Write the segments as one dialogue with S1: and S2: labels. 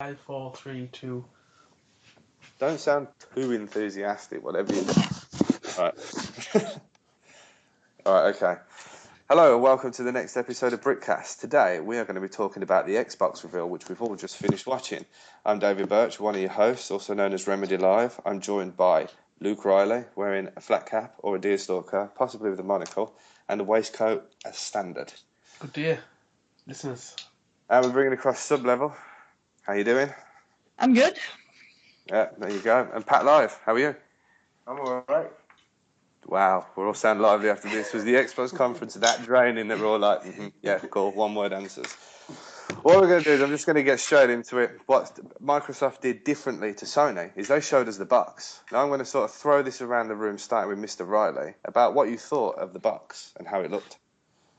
S1: 5, 4, 3, 2.
S2: Don't sound too enthusiastic, whatever you do. Right. Alright, okay. Hello and welcome to the next episode of Britcast. Today we are going to be talking about the Xbox reveal, which we've all just finished watching. I'm David Birch, one of your hosts, also known as Remedy Live. I'm joined by Luke Riley, wearing a flat cap or a deerstalker, possibly with a monocle, and a waistcoat as standard.
S1: Good day, listeners.
S2: And we're bringing across sub-level. How you doing?
S3: I'm good.
S2: Yeah, there you go. And Pat Live, how are you?
S4: I'm alright.
S2: Wow, we're all sound lively after this. Was the Xbox conference that draining that we're all like, yeah, cool, one-word answers. What we're going to do is I'm just going to get straight into it. What Microsoft did differently to Sony is they showed us the box. Now I'm going to sort of throw this around the room, starting with Mr. Riley, about what you thought of the box and how it looked.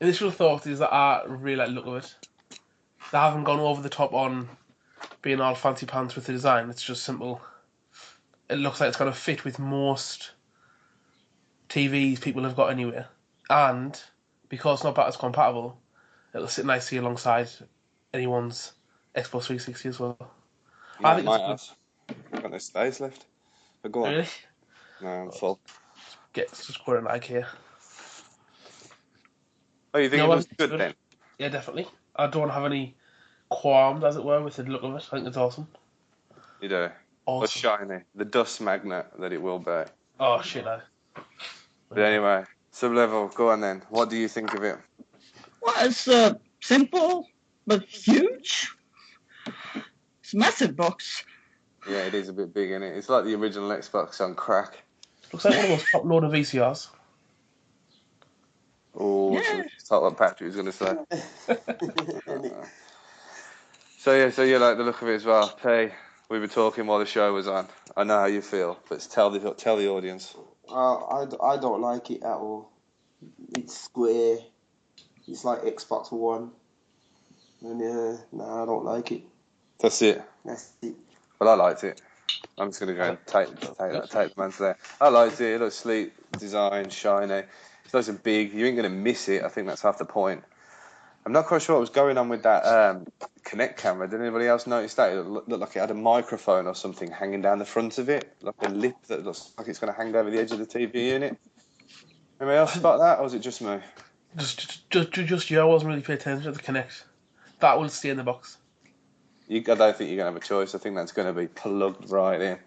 S1: Initial thought is that I really like the look of it. They haven't gone over the top on being all fancy pants with the design. It's just simple. It looks like it's going to fit with most TVs people have got anywhere. And because it's not backwards compatible, it'll sit nicely alongside anyone's Xbox 360 as well.
S2: Yeah, I think might have. I've got no space left. But go on.
S1: Really?
S2: No, I'm full.
S1: Just put it like here.
S2: Oh, you think it looks good then?
S1: Yeah, definitely. I don't have any qualms, as it were, with the look of it. I think it's awesome.
S2: You do.
S1: Awesome.
S2: Or shiny. The dust magnet that it will be.
S1: Oh, shit, no.
S2: But anyway, sub-level, go on then. What do you think of it?
S3: Well, it's simple but huge. It's a massive box.
S2: Yeah, it is a bit big, isn't it? It's like the original Xbox on crack.
S1: Looks like one of those top load of VCRs.
S2: Oh,
S3: Yeah.
S2: that's what Patrick was going to say. So you like the look of it as well. Hey, we were talking while the show was on. I know how you feel, but tell the audience.
S4: I don't like it at all. It's square. It's like Xbox One. And I don't like it.
S2: That's it.
S4: That's it.
S2: Well, I liked it. I'm just going to go and take the man's there. I liked it. It looks sleek, design, shiny. It's nice and big. You ain't going to miss it. I think that's half the point. I'm not quite sure what was going on with that Kinect camera. Did anybody else notice that? It looked like it had a microphone or something hanging down the front of it, like a lip that looks like it's going to hang over the edge of the TV unit. Anybody else spot that, or was it just me?
S1: Just you. I wasn't really paying attention to the Kinect. That will stay in the box.
S2: I don't think you're going to have a choice. I think that's going to be plugged right in.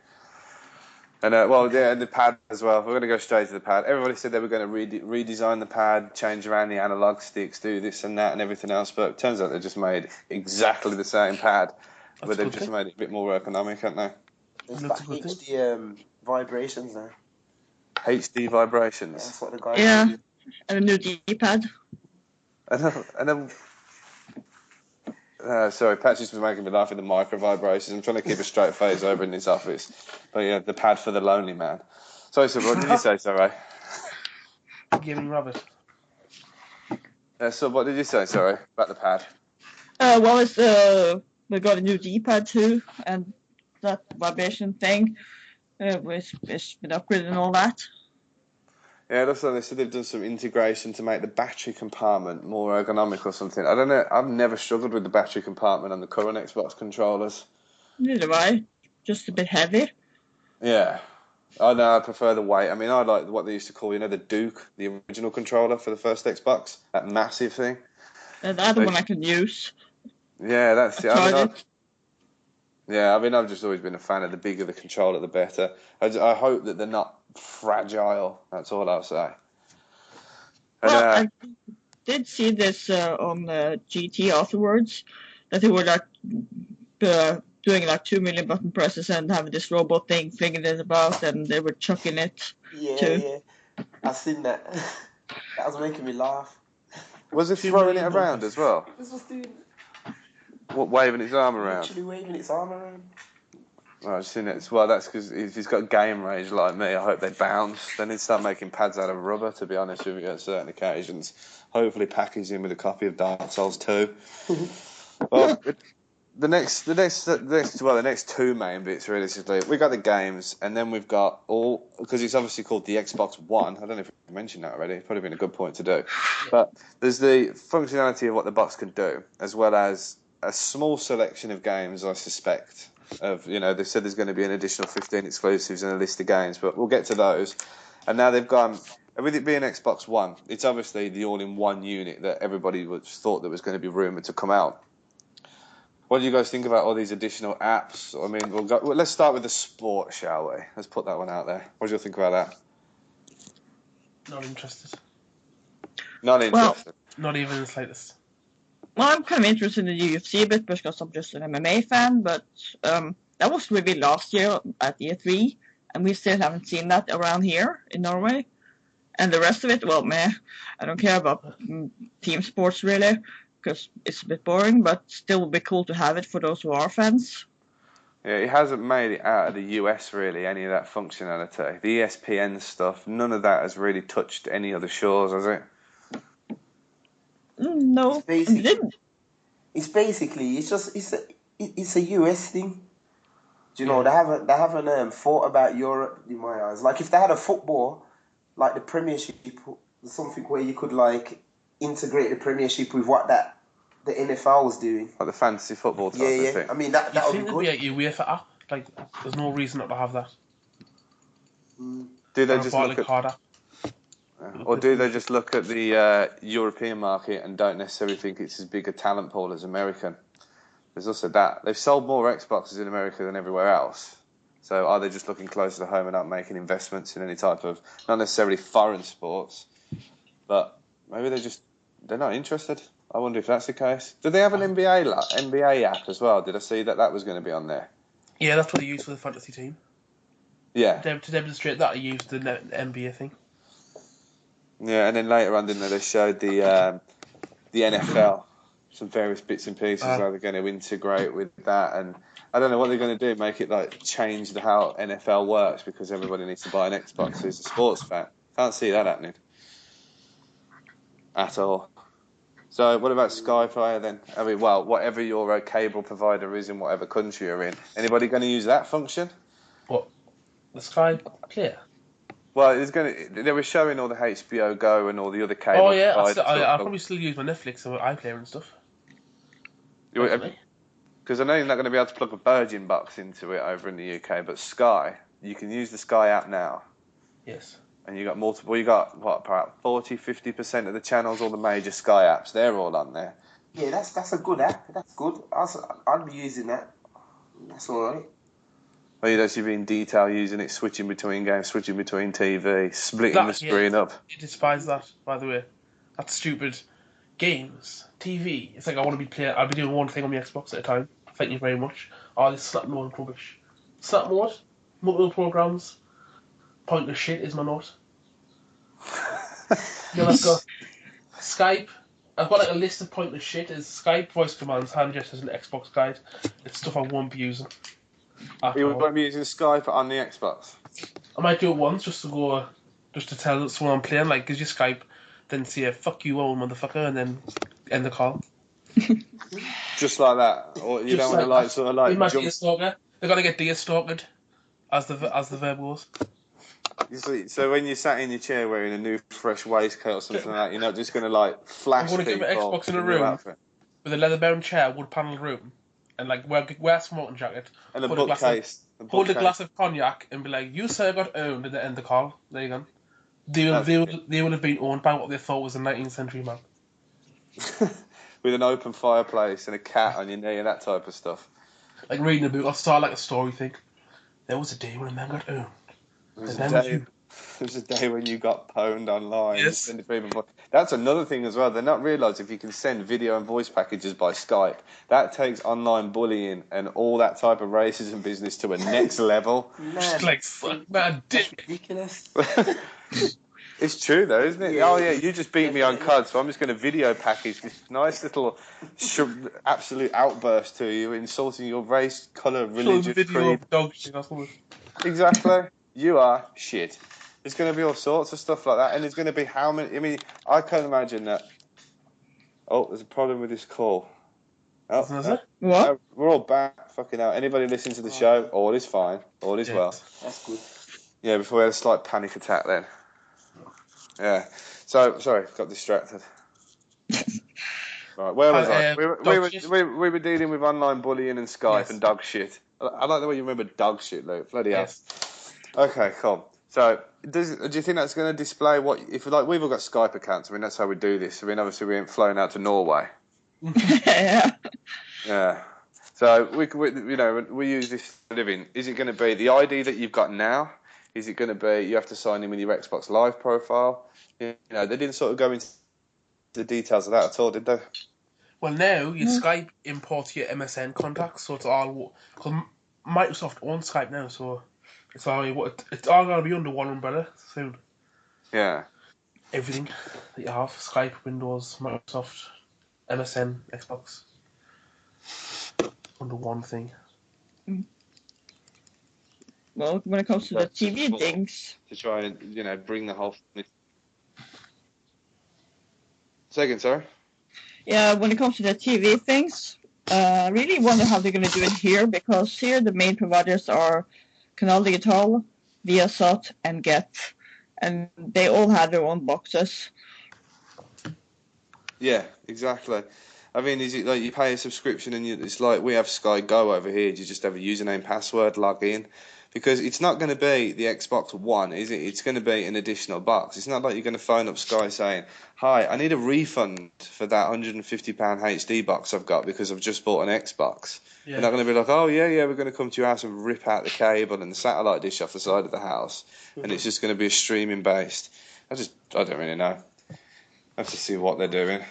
S2: And and the pad as well. We're going to go straight to the pad. Everybody said they were going to redesign the pad, change around the analog sticks, do this and that and everything else. But it turns out they just made exactly the same pad, but they've just made it a bit more ergonomic, haven't they?
S4: It's got HD vibrations now.
S2: HD vibrations.
S4: Yeah, that's what the guy.
S3: Yeah, and a new D-pad.
S2: And then sorry, Patsy's been making me laugh at the micro vibrations. I'm trying to keep a straight face over in this office. But yeah, the pad for the lonely man. Sorry, so what did you say, sorry?
S1: Giving Robert.
S2: So what did you say, sorry, about the pad?
S3: We got a new D-pad too, and that vibration thing, it's been upgraded and all that.
S2: Yeah, that's what they said. They've done some integration to make the battery compartment more ergonomic or something. I don't know. I've never struggled with the battery compartment on the current Xbox controllers.
S3: Neither do I. Just a bit heavy.
S2: Yeah. I know. I prefer the weight. I mean, I like what they used to call, the Duke, the original controller for the first Xbox. That massive thing.
S3: The other one I can use.
S2: Yeah, that's it. I've just always been a fan of the bigger the controller, the better. I hope that they're not fragile. That's all I'll say.
S3: Well, I did see this on GT afterwards, that they were doing 2 million button presses and having this robot thing flinging it about, and they were chucking it.
S4: Yeah. I've seen that. That was making me laugh.
S2: Was it throwing it around as well?
S4: This was doing.
S2: What, waving its arm around?
S4: Actually waving its arm around.
S2: Oh, I've seen it. Well, that's because if he's got game rage like me, I hope they bounce. They need to start making pads out of rubber, to be honest with you, at certain occasions. Hopefully package in with a copy of Dark Souls 2. Well, the next two main bits, realistically, we got the games, and then we've got because it's obviously called the Xbox One. I don't know if I mentioned that already. It's probably been a good point to do. But there's the functionality of what the box can do, as well as a small selection of games, I suspect. They said there's going to be an additional 15 exclusives and a list of games, but we'll get to those. And now they've gone, with it being Xbox One, it's obviously the all-in-one unit that everybody thought that was going to be rumoured to come out. What do you guys think about all these additional apps? I mean, let's start with the sport, shall we? Let's put that one out there. What do you think about that?
S1: Not interested.
S2: Not interested.
S1: Not even the slightest.
S3: Well, I'm kind of interested in the UFC a bit because I'm just an MMA fan, but that was revealed last year at E3, and we still haven't seen that around here in Norway. And the rest of it, well, meh, I don't care about team sports really, because it's a bit boring, but still would be cool to have it for those who are fans.
S2: Yeah, it hasn't made it out of the US really, any of that functionality. The ESPN stuff, none of that has really touched any other shores, has it?
S3: No,
S4: It's a US thing. Do you know, they haven't thought about Europe in my eyes. Like if they had a football, like the Premiership, something where you could like integrate the Premiership with what the NFL was doing.
S2: Like the fantasy football type of thing.
S4: I mean that would be good.
S1: You think there'd be a UEFA app? Like, there's no reason not to have that.
S2: Do they just look at? Or do they just look at the European market and don't necessarily think it's as big a talent pool as American? There's also that. They've sold more Xboxes in America than everywhere else. So are they just looking closer to home and not making investments in any type of, not necessarily foreign sports, but maybe they're not interested. I wonder if that's the case. Do they have an NBA app as well? Did I see that was going to be on there?
S1: Yeah, that's what they use for the fantasy team.
S2: Yeah.
S1: To demonstrate that, they used the NBA thing.
S2: Yeah, and then later on, didn't they showed the NFL, some various bits and pieces how they're going to integrate with that, and I don't know what they're going to do, make it like change how NFL works because everybody needs to buy an Xbox who's a sports fan. Can't see that happening at all. So what about Skyfire then? I mean, well, whatever your cable provider is in whatever country you're in, anybody going to use that function?
S1: What? The Sky Clear?
S2: Well, they were showing all the HBO Go and all the other cable providers.
S1: I'll probably still use my Netflix or iPlayer and stuff.
S2: Because I know you're not going to be able to plug a Virgin box into it over in the UK, but Sky, you can use the Sky app now.
S1: Yes.
S2: And you got multiple, about 40, 50% of the channels, all the major Sky apps, they're all on there.
S4: Yeah, that's a good app. That's good. I'd be using that. That's all right.
S2: Well, you'd actually be in detail using it, switching between games, switching between TV, splitting the screen up.
S1: I despise that, by the way. That's stupid. Games, TV. It's like I'll be doing one thing on my Xbox at a time. Thank you very much. Oh, this slap mode rubbish. Slap mode, multiple programs. Pointless shit is my note. Let's go. Skype. I've got like a list of pointless shit. Is Skype, voice commands, hand gestures, and Xbox guide. It's stuff I won't be using.
S2: You won't be using Skype on the Xbox?
S1: I might do it once just to tell someone I'm playing, like, gives you Skype, then say, fuck you, old motherfucker, and then end the call.
S2: Just like that? Or you don't want to jump...
S1: They're going to get de-stalked, as the verb goes.
S2: So when you sat in your chair wearing a new fresh waistcoat or something like that, you're not just going to flash people... I'm going to give an Xbox
S1: in a room with a leather-bound chair, wood-panelled room, and wear a smoking jacket,
S2: and a bookcase.
S1: Hold a glass of cognac and be like, you sir got owned, and then end the call. There you go. They would have been owned by what they thought was a 19th century man.
S2: With an open fireplace and a cat on your knee and that type of stuff.
S1: Like reading a book, I'll start like a story thing. There was a day when a man got owned.
S2: There was a day when you got pwned online.
S1: Yes.
S2: That's another thing as well. They're not realising if you can send video and voice packages by Skype, that takes online bullying and all that type of racism business to a next level.
S1: Just like, fuck that dick.
S4: Ridiculous.
S2: It's true though, isn't it? Yeah. Oh yeah, you just beat me on COD, so I'm just going to video package this nice little absolute outburst to you, insulting your race, colour, religion, creed.
S1: Dog shit, that's what
S2: Exactly. You are shit. There's going to be all sorts of stuff like that, and there's going to be how many... I mean, I can't imagine that... Oh, there's a problem with this call.
S3: What?
S2: We're all back. Fucking hell. Anybody listening to the show, all is fine. All is well.
S4: That's good.
S2: Yeah, before we had a slight panic attack then. Yeah. So, sorry, got distracted. Right, where was I?
S1: Dog shit.
S2: We were dealing with online bullying and Skype
S1: Yes.
S2: and dog shit. I like the way you remember dog shit, Luke. Bloody hell.
S1: Yes.
S2: Okay, cool. So, do you think that's going to display what if like we've all got Skype accounts? I mean, that's how we do this. I mean, obviously we ain't flown out to Norway.
S3: Yeah.
S2: Yeah. So we use this for living. Is it going to be the ID that you've got now? Is it going to be you have to sign in with your Xbox Live profile? They didn't sort of go into the details of that at all, did they?
S1: Well, now your Skype imports your MSN contacts, so it's all because Microsoft owns Skype now, so it's all going to be under one umbrella soon.
S2: Yeah.
S1: Everything that you have: Skype, Windows, Microsoft, MSN, Xbox, under one thing.
S3: Well, when it comes to the TV things,
S2: to try and bring the whole. Second, sorry.
S3: Yeah, when it comes to the TV things, I really wonder how they're going to do it here, because here the main providers are Canal Digital, Viasat, and Get, and they all have their own boxes.
S2: Yeah, exactly. I mean, is it like you pay a subscription and it's like we have Sky Go over here? You just have a username, password, log in? Because it's not going to be the Xbox One, is it? It's going to be an additional box. It's not like you're going to phone up Sky saying, "Hi, I need a refund for that £150 HD box I've got because I've just bought an Xbox." Yeah. They're not going to be like, "Oh yeah, we're going to come to your house and rip out the cable and the satellite dish off the side of the house," and it's just going to be a streaming based. I don't really know. I have to see what they're doing.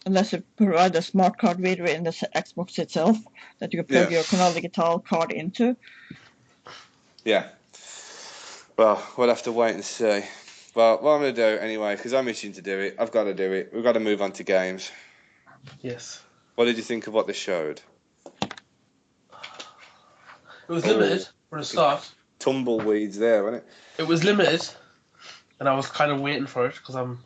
S3: Unless you provide a smart card reader in the Xbox itself that you can plug your Canal Digital card into.
S2: Yeah. Well, we'll have to wait and see. Well, what I'm going to do anyway, because I'm itching to do it, I've got to do it. We've got to move on to games.
S1: Yes.
S2: What did you think of what they showed?
S1: It was limited for a start.
S2: Tumbleweeds there, wasn't it?
S1: It was limited, and I was kind of waiting for it because I'm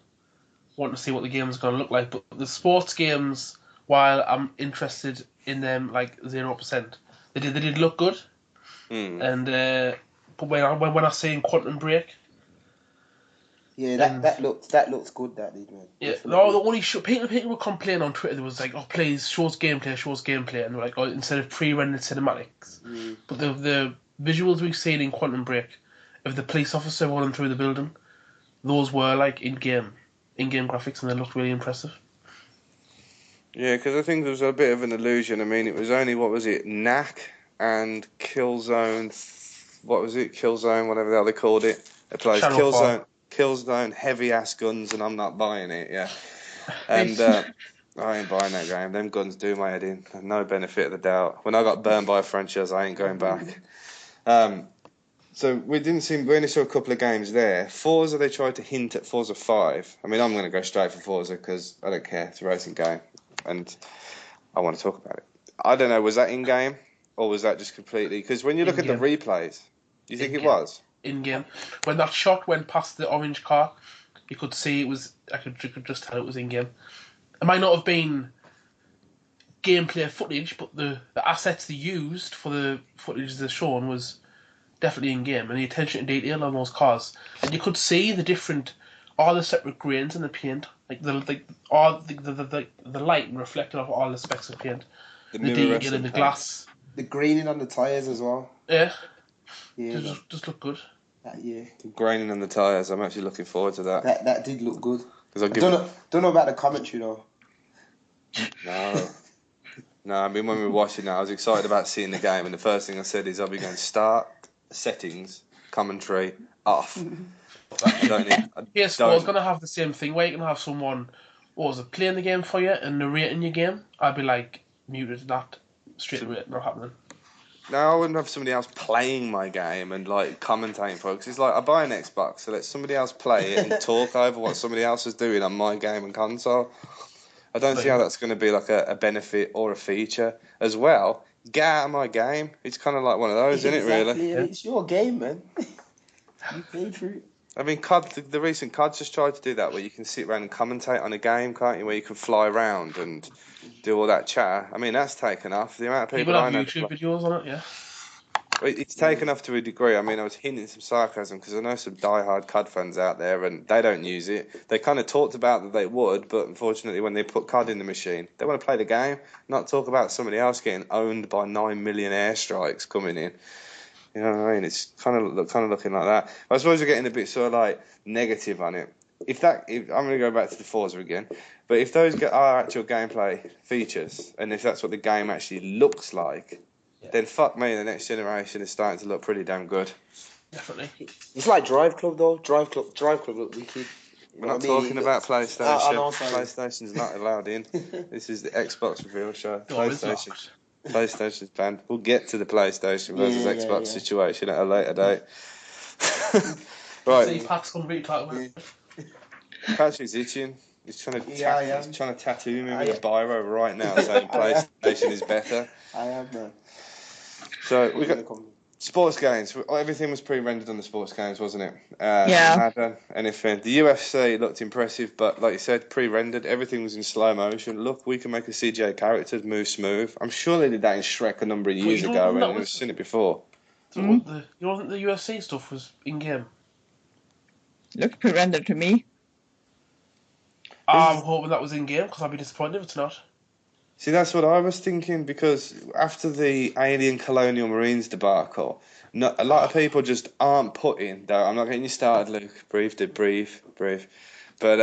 S1: wanting to see what the game's going to look like. But the sports games, while I'm interested in them like 0%, they did look good. And but when I seen Quantum Break,
S4: that looks good. That did, man.
S1: Yeah, no, the only people were complaining on Twitter. There was like, "Oh, please shows gameplay," and they're like, "Oh, instead of pre-rendered cinematics." But the visuals we've seen in Quantum Break of the police officer running through the building, those were like in-game graphics, and they looked really impressive.
S2: Yeah, because I think there was a bit of an illusion. I mean, it was only, what was it, Knack and Killzone, what was it, Killzone, whatever the hell they called it. It plays Killzone, heavy-ass guns, and I'm not buying it, yeah. And I ain't buying that game. Them guns do my head in. No benefit of the doubt. When I got burned by a franchise, I ain't going back. So we only saw a couple of games there. Forza, they tried to hint at Forza 5. I mean, I'm going to go straight for Forza because I don't care. It's a racing game. And I want to talk about it. I don't know, was that in-game? Or was that just completely... Because when you look at the replays, do you think it was?
S1: In-game. When that shot went past the orange car, you could see it was... You could just tell it was in-game. It might not have been gameplay footage, but the assets they used for the footage they're shown was definitely in-game. And the attention to detail on those cars. And you could see all the separate grains in the paint. Like the light reflected off all the specks of paint. The detail in the glass.
S4: The graining on the tyres as well.
S1: Yeah. Just look good.
S4: The
S2: graining on the tyres. I'm actually looking forward to that.
S4: That did look good. Don't know about the commentary though.
S2: No, I mean, when we were watching that, I was excited about seeing the game, and the first thing I said is I'll be going start, settings, commentary, off.
S1: PS4 is going to have the same thing where you can have someone playing the game for you and narrating your game. I'd be like, muted that straight away, not happening.
S2: No, I wouldn't have somebody else playing my game and like commentating for it, because it's like, I buy an Xbox, so let somebody else play it and talk over what somebody else is doing on my game and console. I don't see how that's going to be like a benefit or a feature as well. Get out of my game. It's kind of like one of those, isn't it, really?
S4: Yeah. It's your game, man. You pay for it.
S2: I mean, the recent CODs just tried to do that, where you can sit around and commentate on a game, can't you? Where you can fly around and do all that chatter. I mean, that's taken off. The amount of people
S1: have YouTube videos on it, yeah.
S2: It's taken off to a degree. I mean, I was hinting some sarcasm because I know some diehard COD fans out there and they don't use it. They kind of talked about that they would, but unfortunately when they put COD in the machine, they want to play the game, not talk about somebody else getting owned by 9 million airstrikes coming in. You know what I mean? It's kind of looking like that. I suppose we're getting a bit sort of like negative on it. If I'm going to go back to the Forza again, but if those are actual gameplay features and if that's what the game actually looks like, then fuck me, the next generation is starting to look pretty damn good.
S1: Definitely.
S4: It's like Drive Club though. Drive Club look wicked.
S2: We're not talking about PlayStation.
S4: I know, sorry.
S2: PlayStation's not allowed in. This is the Xbox reveal show. PlayStation's banned. We'll get to the PlayStation versus Xbox situation at a later date. Right.
S1: See, Pat's gonna be talking about.
S2: Patrick's itching. He's trying to tattoo me with a biro right now, saying PlayStation is better.
S4: I am, man.
S2: So we got sports games. Everything was pre-rendered on the sports games, wasn't it?
S3: Yeah.
S2: Anything. The UFC looked impressive, but like you said, pre-rendered. Everything was in slow motion. Look, we can make a CGI character move smooth. I'm sure they did that in Shrek a number of years ago, and we've seen it before.
S1: So you don't think the UFC stuff was in-game?
S3: Looks pre-rendered to me.
S1: I'm hoping that was in-game, because I'd be disappointed if it's not.
S2: See, that's what I was thinking, because after the Alien Colonial Marines debacle, a lot of people just aren't putting, though, I'm not getting you started, Luke, breathe, but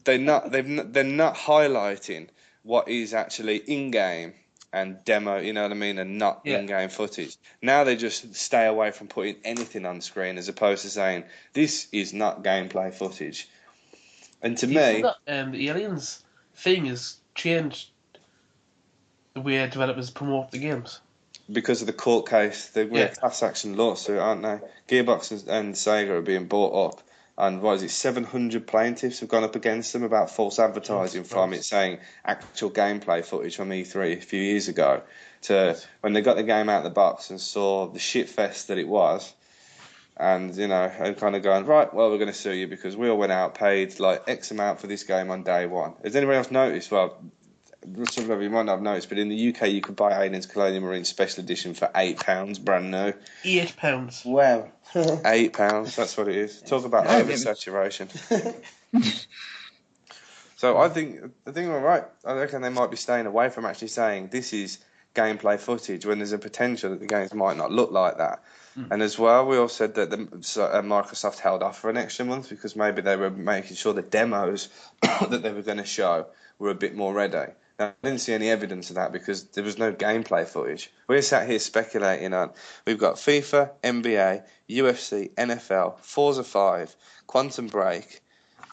S2: they're not highlighting what is actually in-game and demo, you know what I mean, and not in-game footage. Now they just stay away from putting anything on screen, as opposed to saying, this is not gameplay footage. And to me...
S1: the Aliens thing has changed the way developers promote the games.
S2: Because of the court case, we're a class action lawsuit, aren't they? Gearbox and Sega are being bought up, and 700 plaintiffs have gone up against them about false advertising from it, saying actual gameplay footage from E3 a few years ago, to when they got the game out of the box and saw the shit fest that it was, and and kind of going, right, well, we're going to sue you because we all went out, paid like X amount for this game on day one. Has anybody else noticed? Well, some of you might not have noticed, but in the UK you could buy Aliens Colonial Marine Special Edition for £8, brand new.
S1: £8.
S4: Wow.
S2: £8, that's what it is. Talk about oversaturation. So I think we're right. I reckon they might be staying away from actually saying this is gameplay footage when there's a potential that the games might not look like that. And as well, we all said that Microsoft held off for an extra month because maybe they were making sure the demos that they were going to show were a bit more ready. Now, I didn't see any evidence of that because there was no gameplay footage. We're sat here speculating on, we've got FIFA, NBA, UFC, NFL, Forza 5, Quantum Break,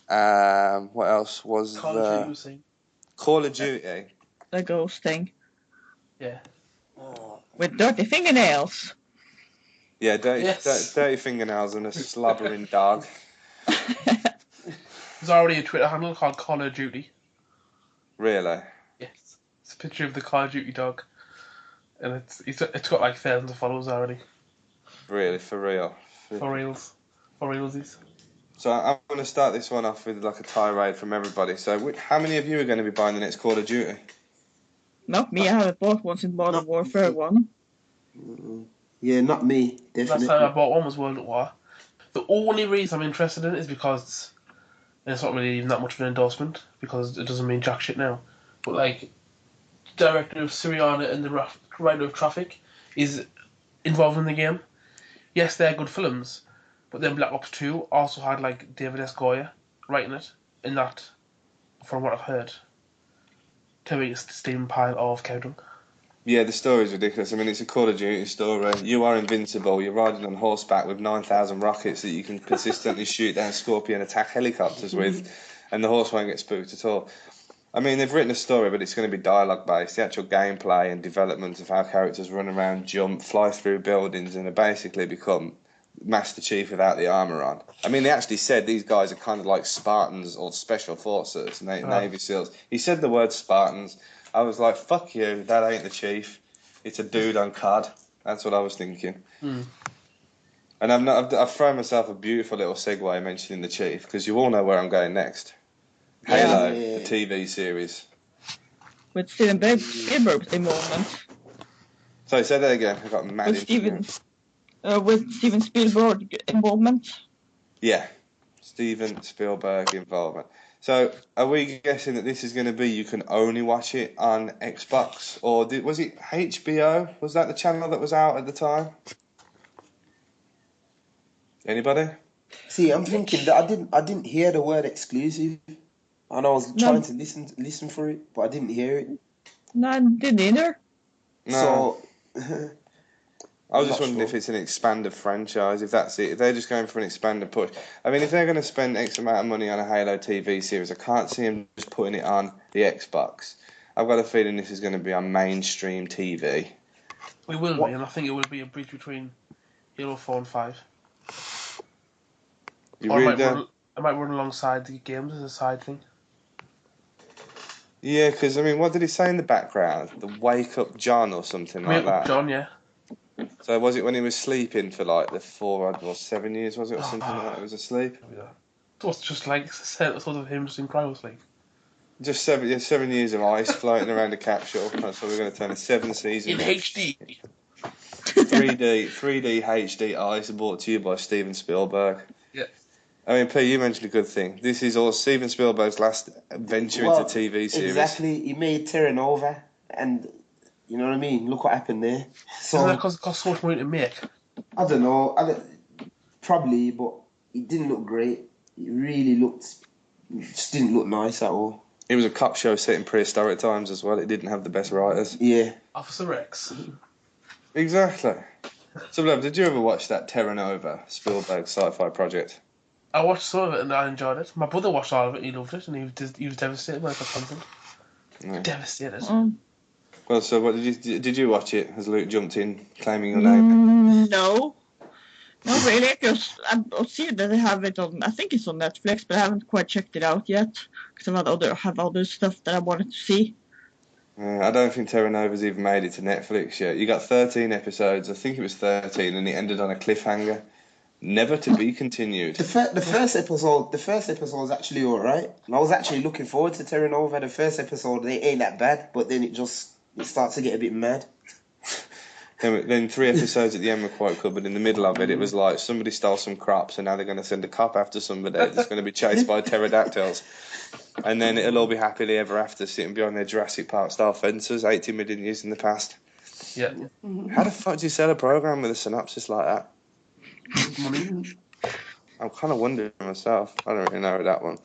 S2: what else was
S1: Call of Duty.
S2: Call of Duty.
S3: The ghost thing.
S1: Yeah.
S3: With dirty fingernails.
S2: Yeah, dirty fingernails and a slobbering dog.
S1: There's already a Twitter handle called Call of Duty.
S2: Really?
S1: Yes. It's a picture of the Call of Duty dog. And it's got like thousands of followers already.
S2: Really, for real?
S1: For reals. For realsies.
S2: So I'm going to start this one off with like a tirade from everybody. So how many of you are going to be buying the next Call of Duty?
S3: Not me, I haven't bought one since Modern Warfare 1.
S4: Yeah, not me, definitely.
S1: Last time I bought one was World at War. The only reason I'm interested in it is because it's not really even that much of an endorsement, because it doesn't mean jack shit now. But like, the director of Syriana and the writer of Traffic is involved in the game. Yes, they're good films, but then Black Ops 2 also had like David S. Goya writing it, and that, from what I've heard, to me it's the steam pile of cowdung.
S2: Yeah, the story's ridiculous. I mean, it's a Call of Duty story. You are invincible. You're riding on horseback with 9,000 rockets that you can consistently shoot down Scorpion attack helicopters with, and the horse won't get spooked at all. I mean, they've written a story, but it's going to be dialogue-based. The actual gameplay and development of how characters run around, jump, fly through buildings, and basically become Master Chief without the armour on. I mean, they actually said these guys are kind of like Spartans or Special Forces, Navy SEALs. He said the word Spartans. I was like, fuck you, that ain't the chief. It's a dude on COD. That's what I was thinking. And I've thrown myself a beautiful little segue mentioning the chief, because you all know where I'm going next. Halo, the TV series.
S3: With Steven Spielberg's involvement.
S2: So say that again. I got mad
S3: with Steven Spielberg involvement.
S2: Yeah, Steven Spielberg involvement. So, are we guessing that this is going to be you can only watch it on Xbox, or was it HBO? Was that the channel that was out at the time? Anybody?
S4: See, I'm thinking that I didn't hear the word exclusive, and I was trying to listen for it, but I didn't hear it.
S3: No, I didn't either.
S2: No.
S4: So
S2: I was just wondering if it's an expanded franchise, if that's it. If they're just going for an expanded push. I mean, if they're going to spend X amount of money on a Halo TV series, I can't see them just putting it on the Xbox. I've got a feeling this is going to be on mainstream TV.
S1: We will be, and I think it will be a bridge between Halo 4 and 5.
S2: You
S1: Or
S2: really
S1: it might run alongside the games as a side thing.
S2: Yeah, because, I mean, what did he say in the background? The Wake Up John or something like that?
S1: John, yeah.
S2: So was it when he was sleeping for like the 4 or 7 years, was it, or something like that? He was asleep?
S1: It was just like sort of him just in cryo sleep.
S2: Just 7 years of ice floating around a capsule. That's what we're going to turn a 7-season
S1: in HD.
S2: 3D HD ice brought to you by Steven Spielberg.
S1: Yeah.
S2: I mean, Pete, you mentioned a good thing. This is all Steven Spielberg's last venture into TV series.
S4: Exactly. He made Terra Nova, and you know what I mean? Look what happened there. So,
S1: isn't that because it cost so much money to make?
S4: I don't know. Probably, but it didn't look great. It just didn't look nice at all.
S2: It was a cop show set in prehistoric times as well. It didn't have the best writers.
S4: Yeah.
S1: Officer X.
S2: Exactly. So, Blab, did you ever watch that Terra Nova Spielberg sci-fi project?
S1: I watched some of it and I enjoyed it. My brother watched all of it and he loved it, and he was devastated when it got cancelled.
S2: Yeah.
S1: Devastated.
S2: Well, so what did you watch it? Has Luke jumped in claiming your name?
S3: No. Not really, because I've seen that they have it on. I think it's on Netflix, but I haven't quite checked it out yet because I have other stuff that I wanted to see.
S2: I don't think Terra Nova's even made it to Netflix yet. You got 13 episodes. I think it was 13, and it ended on a cliffhanger, never to be continued.
S4: The first episode is actually alright. And I was actually looking forward to Terra Nova. The first episode, they ain't that bad, but then it starts to get a bit mad.
S2: Then 3 episodes at the end were quite good, but in the middle of it, it was like somebody stole some crops, and now they're going to send a cop after somebody that's going to be chased by pterodactyls. And then it'll all be happily ever after, sitting behind their Jurassic Park style fences 80 million years in the past.
S1: Yeah.
S2: How the fuck do you sell a program with a synopsis like that?
S1: Money.
S2: I'm kind of wondering myself. I don't really know that one.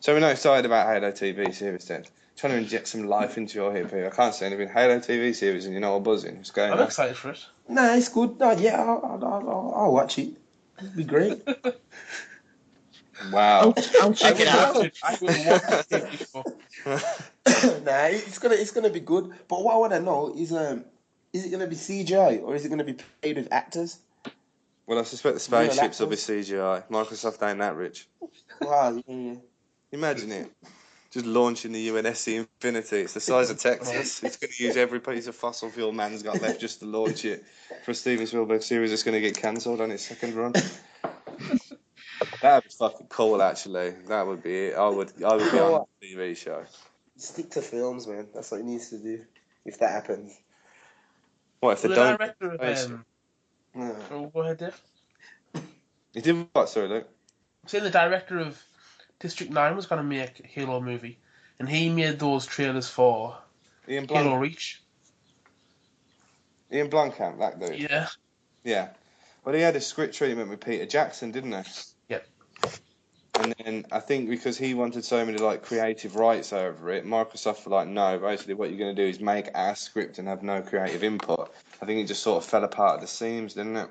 S2: So we're not excited about Halo TV series then. Trying to inject some life into your hip here. I can't say anything. Halo TV series, and you're not all buzzing. What's going on?
S1: I'm excited for it.
S4: Nah, it's good. No, yeah, I'll watch it. It'll be great.
S2: Wow.
S3: I'll check it out.
S1: I will watch it.
S4: Nah, it's gonna be good. But what I want to know is it gonna be CGI or is it gonna be played with actors?
S2: Well, I suspect the spaceships will be CGI. Microsoft ain't that rich.
S4: Wow, yeah.
S2: Imagine it. Just launching the UNSC Infinity. It's the size of Texas. It's going to use every piece of fossil fuel man's got left just to launch it for a Steven Spielberg series that's going to get cancelled on its second run. That would be fucking cool, actually. That would be it. I would be on a TV show.
S4: Stick to films, man. That's what it needs to do. If that happens.
S2: What if they
S1: The
S2: don't?
S1: director of oh, go ahead, Dave.
S2: You did what, sorry, Luke?
S1: I'm saying the director of District 9 was going to make a Halo movie, and he made those trailers for Halo Reach.
S2: Ian Blomkamp, that dude.
S1: Yeah.
S2: Yeah. Well, he had a script treatment with Peter Jackson, didn't he?
S1: Yep.
S2: And then I think because he wanted so many like creative rights over it, Microsoft were like, no, basically what you're going to do is make our script and have no creative input. I think it just sort of fell apart at the seams, didn't it?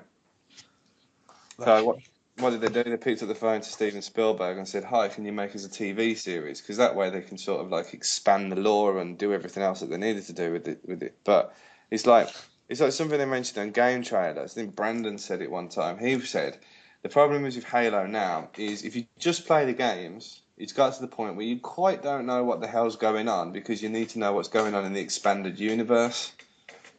S2: So what did they do? They picked up the phone to Steven Spielberg and said, hi, can you make us a TV series? Because that way they can sort of like expand the lore and do everything else that they needed to do with it. But it's like something they mentioned on game trailers. I think Brandon said it one time. He said, the problem is with Halo now is if you just play the games, it's got to the point where you quite don't know what the hell's going on because you need to know what's going on in the expanded universe.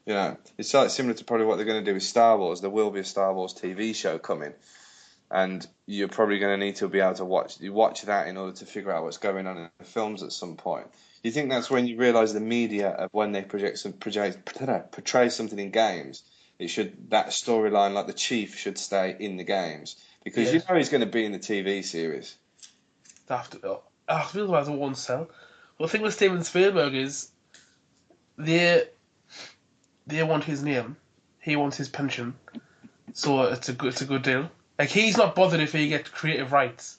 S2: You know, it's like similar to probably what they're going to do with Star Wars. There will be a Star Wars TV show coming. And you're probably going to need to be able to watch that in order to figure out what's going on in the films at some point. you think that's when you realise the media of when they portray something in games? That storyline, like the Chief, should stay in the games because you know he's going to be in the TV series.
S1: They have to. I feel like it won't sell. Well, the thing with Steven Spielberg is they want his name, he wants his pension, so it's a good deal. Like, he's not bothered if he gets creative rights.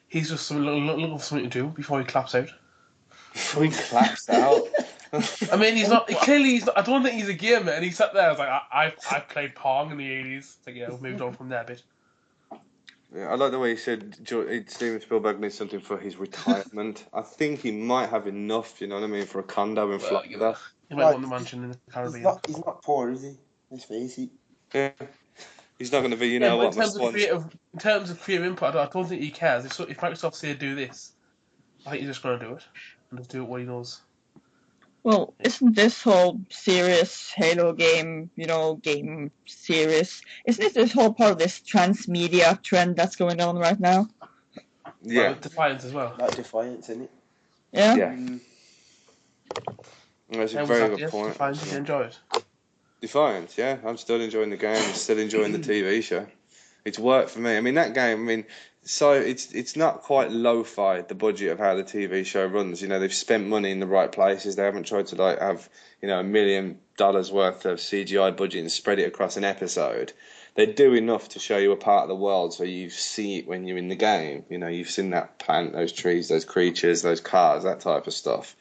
S1: He's just looking for something to do before he claps out.
S2: Before he claps out.
S1: I mean, he's not. I don't think he's a gamer, and he sat there. I was like, I played Pong in the 80s. It's like, yeah, we've moved on from there a bit.
S2: Yeah, I like the way he said Steven Spielberg needs something for his retirement. I think he might have enough, you know what I mean, for a condo in Florida.
S1: He might want the mansion in the Caribbean.
S4: He's not poor, is he? Let's face it.
S2: Yeah. He's not going to be, you know what,
S1: in terms of creative input, I don't think he cares. If Microsoft say do this, I think he's just going to do it. And just do it what he knows.
S3: Well, isn't this whole serious Halo game, game series, isn't this whole part of this transmedia trend that's going on right now?
S2: Yeah.
S1: Well, Defiance as well.
S4: Like Defiance, isn't it?
S3: Yeah?
S2: Yeah. That's a very good point.
S1: Defiance, did you enjoy it?
S2: Defiance, yeah. I'm still enjoying the game. I'm still enjoying the TV show. It's worked for me. I mean, that game, so it's not quite lo-fi, the budget of how the TV show runs. You know, they've spent money in the right places. They haven't tried to have, $1 million worth of CGI budget and spread it across an episode. They do enough to show you a part of the world so you see it when you're in the game. You know, you've seen that plant, those trees, those creatures, those cars, that type of stuff.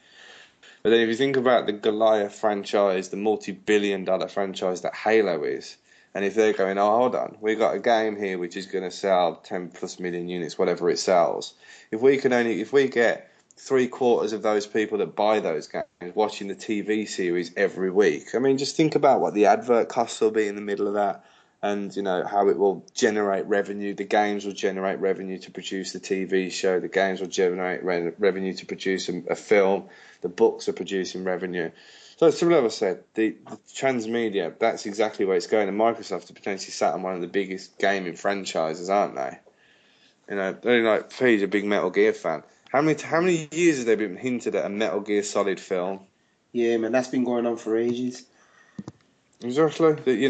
S2: But then if you think about the Goliath franchise, the multi-billion-dollar franchise that Halo is, and if they're going, oh, hold on, we've got a game here which is going to sell 10 plus million units, whatever it sells. If we get 3/4 of those people that buy those games watching the TV series every week, I mean, just think about what the advert costs will be in the middle of that, and how it will generate revenue. The games will generate revenue to produce the TV show. The games will generate revenue to produce a film. The books are producing revenue. So as Trevor said, the transmedia, that's exactly where it's going. And Microsoft are potentially sat on one of the biggest gaming franchises, aren't they? He's a big Metal Gear fan. How many years have they been hinted at a Metal Gear Solid film?
S4: Yeah, man, that's been going on for ages.
S2: Exactly.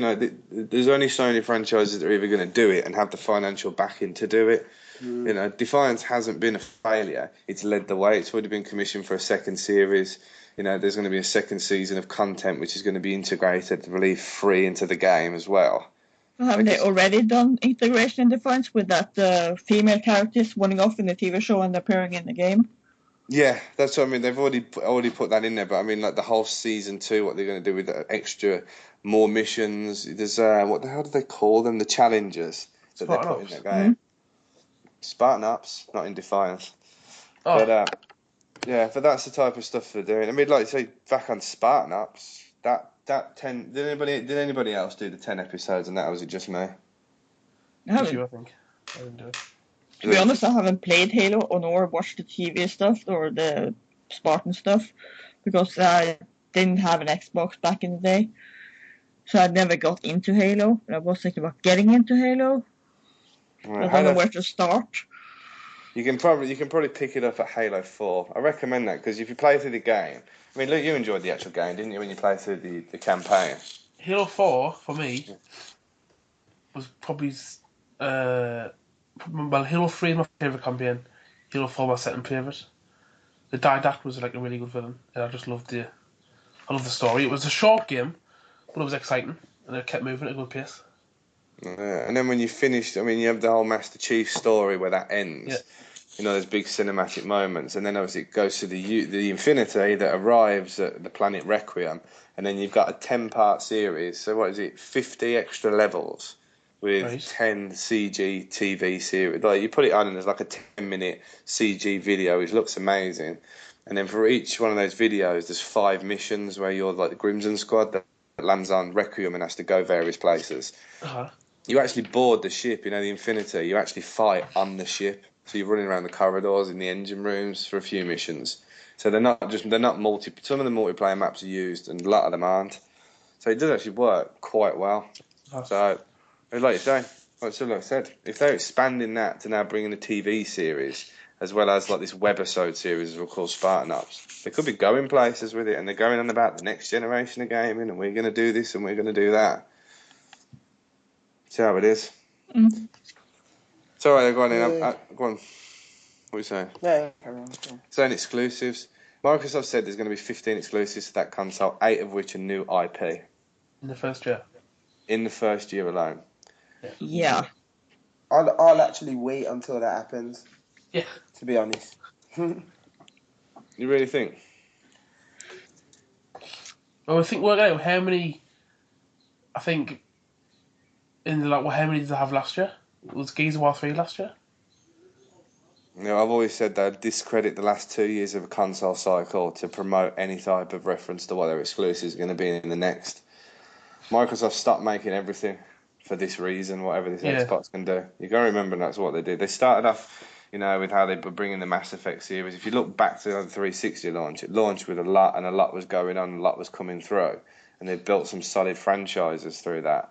S2: There's only so many franchises that are either going to do it and have the financial backing to do it. Defiance hasn't been a failure. It's led the way. It's already been commissioned for a second series. There's going to be a second season of content which is going to be integrated, I believe, free into the game as well.
S3: Haven't they already done integration in Defiance with that female characters running off in the TV show and appearing in the game?
S2: Yeah, that's what I mean. They've already put that in there, but I mean, like the whole season 2, what they're going to do with the more missions. There's what the hell do they call them? The challenges that they put in that game. Mm-hmm. Spartan Ops, not in Defiance. Oh. But but that's the type of stuff they're doing. I mean, like you say, back on Spartan Ops, that 10. Did anybody else do the 10 episodes and that, or was it just me?
S1: I think. I didn't do it.
S3: To be honest, I haven't played Halo or nor watched the TV stuff or the Spartan stuff because I didn't have an Xbox back in the day. So I never got into Halo. I was thinking about getting into Halo. I don't know where to start.
S2: You can probably pick it up at Halo 4. I recommend that because if you play through the game, I mean, look, you enjoyed the actual game, didn't you, when you played through the campaign?
S1: Halo 4 for me was probably Halo 3 is my favourite campaign. Halo 4 my second favourite. The Didact was like a really good villain, and I just loved the story. It was a short game, but it was exciting, and it kept moving at a good pace.
S2: And then when you finished, I mean, you have the whole Master Chief story where that ends. Yeah. There's big cinematic moments, and then obviously it goes to the Infinity that arrives at the planet Requiem, and then you've got a 10-part series. So what is it? 50 extra levels with 10 CG TV series. Like you put it on, and there's like a 10-minute CG video, which looks amazing. And then for each one of those videos, there's 5 missions where you're like the Crimson Squad that lands on Requiem and has to go various places.
S1: Uh-huh.
S2: You actually board the ship, the Infinity. You actually fight on the ship. So you're running around the corridors in the engine rooms for a few missions. So they're not some of the multiplayer maps are used and a lot of them aren't. So it does actually work quite well. So, like you say, like I said, if they're expanding that to now bringing a TV series as well as like this webisode series we'll call Spartan Ops. They could be going places with it, and they're going on about the next generation of gaming, and we're going to do this and we're going to do that. See how it is.
S3: Mm.
S2: It's all right. Go on in. Go on. What are you saying?
S4: No.
S2: Saying exclusives. Microsoft said there's going to be 15 exclusives to that console, 8 of which are new IP.
S1: In the first year.
S2: In the first year alone.
S3: Yeah.
S4: I'll actually wait until that happens.
S1: Yeah.
S4: To be honest.
S2: You really think?
S1: Well, I think working out how many. I think. How many did they have last year? Was Gears of War 3 last year?
S2: You know, I've always said they'd discredit the last 2 years of a console cycle to promote any type of reference to what their exclusives are going to be in the next. Microsoft stopped making everything for this reason, whatever this Xbox can do. You got to remember that's what they did. They started off, with how they were bringing the Mass Effect series. If you look back to the 360 launch, it launched with a lot, and a lot was going on, a lot was coming through, and they built some solid franchises through that.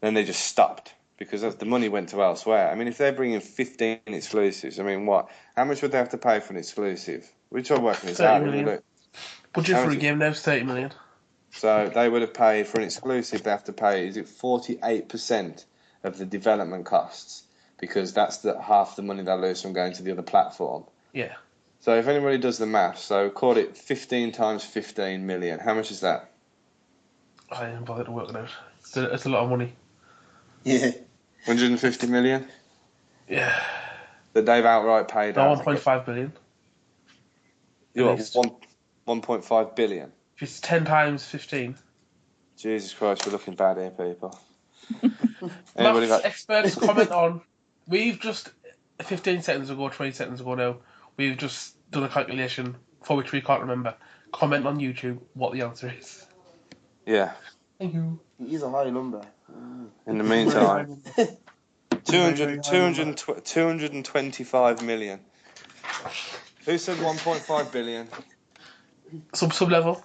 S2: Then they just stopped because the money went to elsewhere. I mean, if they're bringing 15 exclusives, I mean, what? How much would they have to pay for an exclusive? We're trying working this out.
S1: 30 million. Budget for a game now is 30 million.
S2: So they would have paid for an exclusive. They have to pay, is it 48% of the development costs? Because that's half the money they lose from going to the other platform.
S1: Yeah.
S2: So if anybody does the math, so call it 15 times 15 million. How much is that?
S1: I didn't bother to work it out. It's a lot of money.
S4: Yeah.
S2: 150 million?
S1: Yeah.
S2: That they've outright paid out.
S1: 1.5 billion.
S2: You're 1.5 billion.
S1: If it's 10 times 15.
S2: Jesus Christ, we're looking bad here, people.
S1: Maths experts comment on. We've just 15 seconds ago, 20 seconds ago now. We've just done a calculation for which we can't remember. Comment on YouTube what the answer is.
S2: Yeah.
S1: Thank you.
S4: It is a high number.
S2: In the meantime, 225 million. Who said 1.5 billion?
S1: Sub level.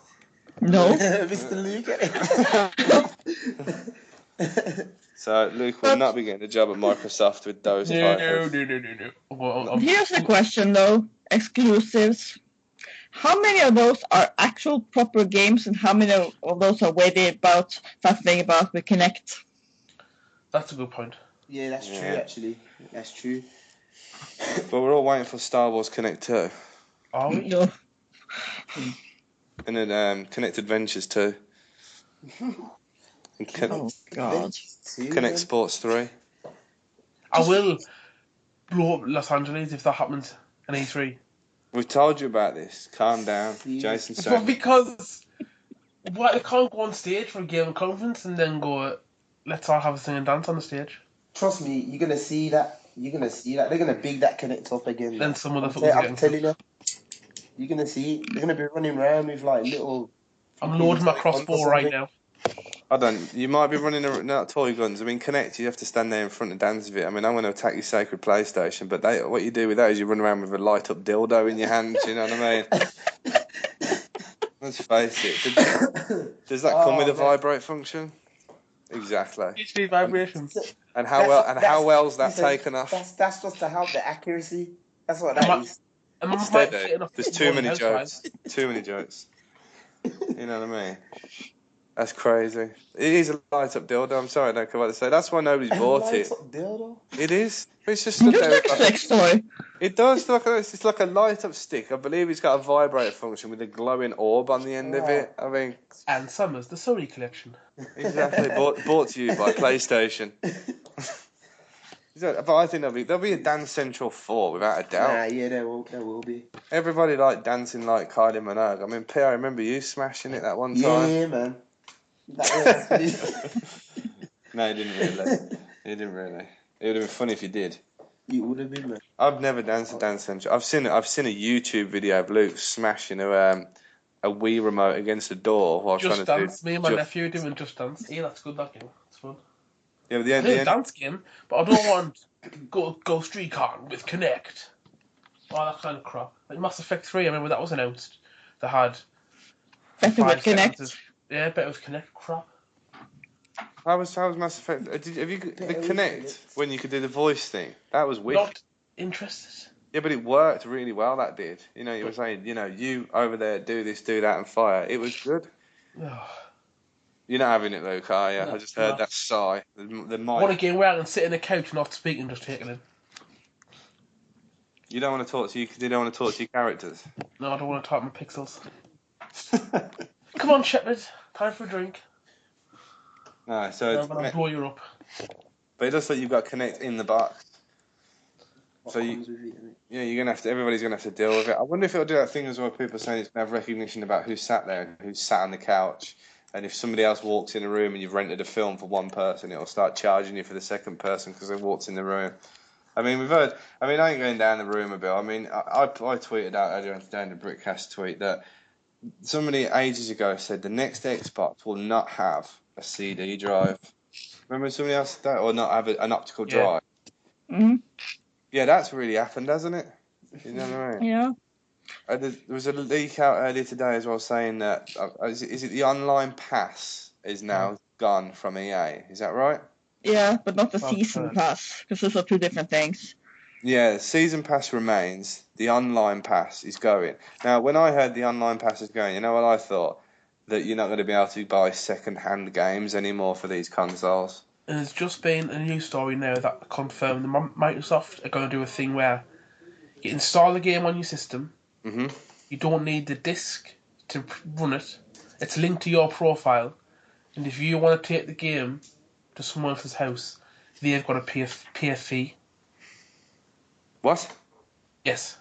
S3: No.
S4: Mr. Luke.
S2: So Luke will not be getting a job at Microsoft with those titles.
S1: No. Well,
S3: Here's a question though. Exclusives. How many of those are actual proper games, and how many of those are weighted about something about the Kinect?
S1: That's a good point.
S4: Yeah, that's true. Actually, that's true.
S2: But we're all waiting for Star Wars Connect 2.
S1: Are we?
S3: No.
S2: And then Connect Adventures 2. And
S3: Oh God.
S2: Connect Sports 3.
S1: I will blow up Los Angeles if that happens in E3.
S2: We've told you about this. Calm down. Jason
S1: But
S2: said.
S1: because they can't go on stage for a game conference and then go, let's all have a sing and dance on the stage.
S4: Trust me, you're gonna see that. They're gonna big that Connect up again.
S1: Then some other football's
S4: I'm telling you. You're gonna see. They're gonna be running around with like little.
S1: I'm loading my crossbow right now.
S2: You might be running not toy guns. I mean, Connect, you have to stand there in front and dance with it. I mean, I'm going to attack your sacred PlayStation, but what you do with that is you run around with a light-up dildo in your hand, you know what I mean? Let's face it. Does that come with a vibrate function? Exactly.
S1: HD vibrations.
S2: And how well's that taken off?
S4: That's just to help the accuracy. That's what that is.
S2: There's too many jokes. Too many jokes. You know what I mean? That's crazy. It is a light-up dildo. I'm sorry, I don't care what to say. That's why nobody's bought it.
S4: Light-up dildo?
S2: It is. It's just
S3: Just like a sex toy.
S2: It does look like it's like a light-up stick. I believe it's got a vibrator function with a glowing orb on the end of it. I mean,
S1: and Summers, the Sony collection.
S2: Exactly. bought to you by PlayStation. But I think there'll be a Dance Central 4 without a doubt.
S4: Yeah, there will be.
S2: Everybody like dancing like Kylie Minogue. I mean, P, I remember you smashing it that one time.
S4: Yeah, man.
S2: No, he didn't really. It would have been funny if you did.
S4: It would have been, man.
S2: I've never danced at Dance Central. I've seen a YouTube video of Luke smashing a Wii remote against a door while
S1: Just
S2: trying to
S1: Dance. Me and my nephew doing Just Dance. Yeah, that's good. That game. It's fun.
S2: Yeah, but
S1: I do a dance game, but I don't want Ghost Recon with Kinect. All that kind of crap. Like Mass Effect 3, I remember that was announced. They had
S3: Better with Kinect.
S1: Yeah, better with Kinect crap.
S2: How was Mass Effect? Have you the Kinect when you could do the voice thing? That was weird.
S1: Not interested.
S2: Yeah, but it worked really well. That did. You know, you were saying, you over there do this, do that, and fire. It was good. You're not having it, Luke, are you?
S1: No,
S2: I just heard
S1: no.
S2: that sigh. The
S1: I want a
S2: mic.
S1: game where I can sit in a couch and not speak and just take it in.
S2: You don't want to talk to you. You don't want to talk to your characters.
S1: No, I don't want to type my pixels. Come on, Shepard. Time for a drink.
S2: No, so
S1: No,
S2: it's
S1: I'm going to blow you up.
S2: but it looks like you've got Connect in the box.
S4: What
S2: So
S4: comes with it, innit?
S2: yeah, you're gonna have to. Everybody's gonna have to deal with it. I wonder if it'll do that thing as well. People are saying it's gonna have recognition about who sat there and who sat on the couch. And if somebody else walks in a room and you've rented a film for one person, it'll start charging you for the second person because they walked in the room. I mean, we've heard. I mean, I ain't going down the rumour bill. I mean, I tweeted out earlier today in the Britcast tweet that somebody ages ago said the next Xbox will not have a CD drive. Remember somebody else said that, or not have an optical drive?
S3: Mm-hmm.
S2: Yeah, that's really happened, hasn't it? You know what I mean?
S3: Yeah.
S2: There was a leak out earlier today as well saying that is it the online pass is now gone from EA? Is that right?
S3: Yeah, but not the
S1: Well,
S3: season pass, because those are two different things.
S2: Yeah, season pass remains. The online pass is going. Now, when I heard the online pass is going, you know what I thought? That you're not going to be able to buy second-hand games anymore for these consoles.
S1: And there's just been a news story now that confirmed that Microsoft are going to do a thing where you install the game on your system.
S2: Mhm.
S1: You don't need the disc to run it. It's linked to your profile. And if you want to take the game to someone else's house, they've got to pay a fee.
S2: What?
S1: Yes.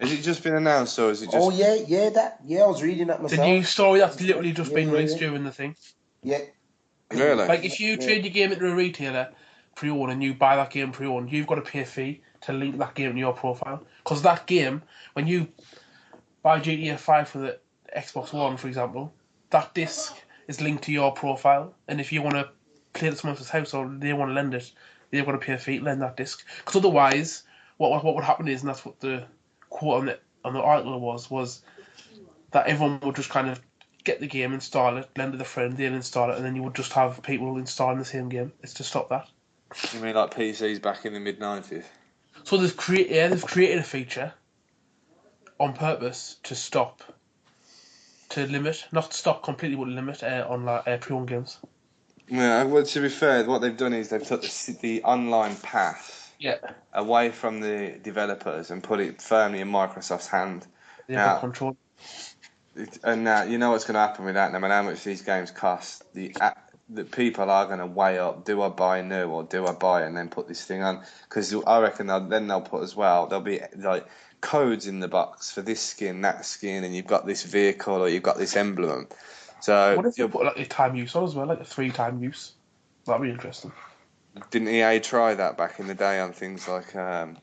S2: Has it just been announced, or is it just?
S4: Oh yeah, I was reading that
S1: The
S4: myself.
S1: news story that's literally just been
S4: Yeah.
S1: released during the thing.
S4: Yeah.
S2: Really?
S1: Like, if you trade your game into a retailer pre-owned and you buy that game pre-owned, you've got to pay a fee to link that game to your profile. Because that game, when you buy GTA 5 for the Xbox One, for example, that disc is linked to your profile. And if you want to play it at someone else's house or they want to lend it, they've got to pay a fee to lend that disc. Because otherwise, what would happen is, and that's what the quote on the article was that everyone would just kind of get the game, install it, lend it a friend, they'll install it, and then you would just have people installing the same game. It's to stop that.
S2: You mean like PCs back in the mid-90s?
S1: So they've created a feature on purpose to limit, not stop completely, but limit online pre-owned games.
S2: Yeah, well, to be fair, what they've done is they've took the online pass away from the developers and put it firmly in Microsoft's hand.
S1: They've got control.
S2: And now you know what's going to happen with that. No matter how much these games cost, the people are going to weigh up: do I buy new or do I buy it and then put this thing on? Because I reckon they'll put as well. There'll be like codes in the box for this skin, that skin, and you've got this vehicle or you've got this emblem. So
S1: what if you put like a time use on as well, like a 3-time use? That'd be interesting.
S2: Didn't EA try that back in the day on things like a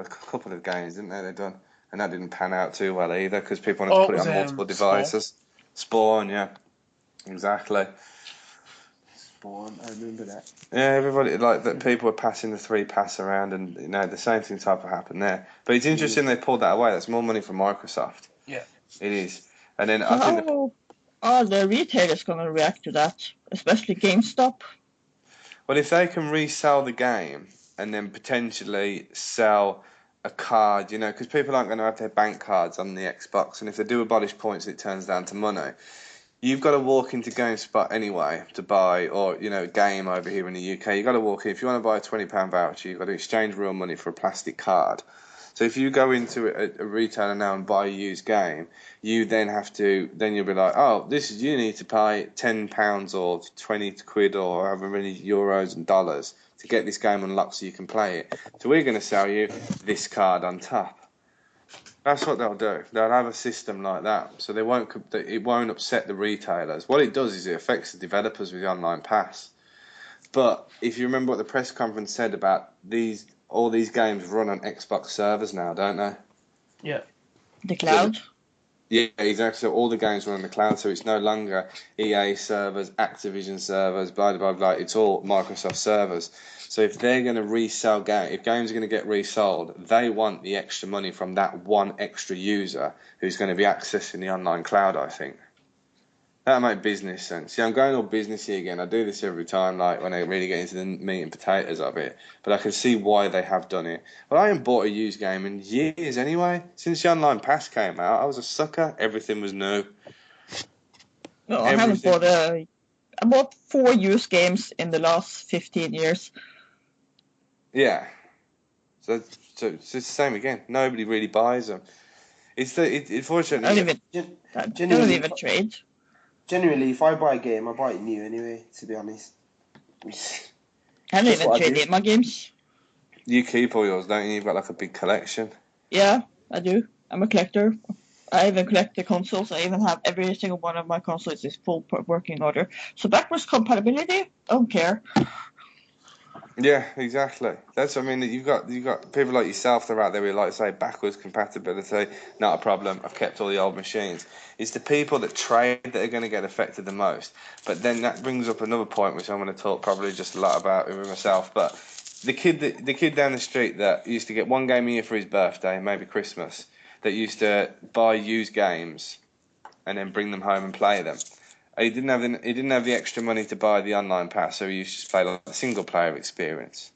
S2: couple of games, didn't they? They done, and that didn't pan out too well either because people wanted to put it on multiple devices. Spawn, yeah, exactly.
S4: Spawn, I remember that.
S2: Yeah, everybody like that. People were passing the 3 pass around, and the same thing type of happened there. But it's interesting they pulled that away. That's more money for Microsoft.
S1: Yeah,
S2: it is. And then
S3: I think are the retailers going to react to that, especially GameStop?
S2: Well, if they can resell the game and then potentially sell a card, because people aren't going to have their bank cards on the Xbox, and if they do abolish points, it turns down to money. You've got to walk into GameSpot anyway to buy, or a game over here in the UK. You've got to walk in. If you want to buy a £20 voucher, you've got to exchange real money for a plastic card. So if you go into a retailer now and buy a used game, you then you'll be like, oh, you need to pay £10 or 20 quid or however many euros and dollars to get this game unlocked so you can play it. So we're going to sell you this card on top. That's what they'll do. They'll have a system like that, so it won't upset the retailers. What it does is it affects the developers with the online pass. But if you remember what the press conference said about all these games run on Xbox servers now, don't they?
S1: Yeah.
S3: The cloud?
S2: Yeah, exactly. So all the games run on the cloud, so it's no longer EA servers, Activision servers, blah, blah, blah. It's all Microsoft servers. So if they're going to resell games, if games are going to get resold, they want the extra money from that one extra user who's going to be accessing the online cloud, I think. That make business sense. See, I'm going all businessy again. I do this every time, like when I really get into the meat and potatoes of it. But I can see why they have done it. Well, I haven't bought a used game in years anyway. Since the online pass came out, I was a sucker. Everything was new.
S3: No, I haven't bought I bought 4 used games in the last 15 years.
S2: Yeah. So it's the same again. Nobody really buys them. Unfortunately,
S3: I don't even trade.
S4: Generally, if I buy a game, I buy it new anyway, to be honest.
S3: I don't even trade in my games.
S2: You keep all yours, don't you? You've got like a big collection.
S3: Yeah, I do. I'm a collector. I even collect the consoles. I even have every single one of my consoles is full working order. So backwards compatibility, don't care.
S2: Yeah, exactly. That's what I mean. You've got people like yourself that are out there who like to say backwards compatibility, not a problem. I've kept all the old machines. It's the people that trade that are going to get affected the most. But then that brings up another point, which I'm going to talk probably just a lot about with myself. But the kid down the street that used to get one game a year for his birthday, maybe Christmas, that used to buy used games and then bring them home and play them. He didn't have the extra money to buy the online pass, so he used to just play like a single player experience.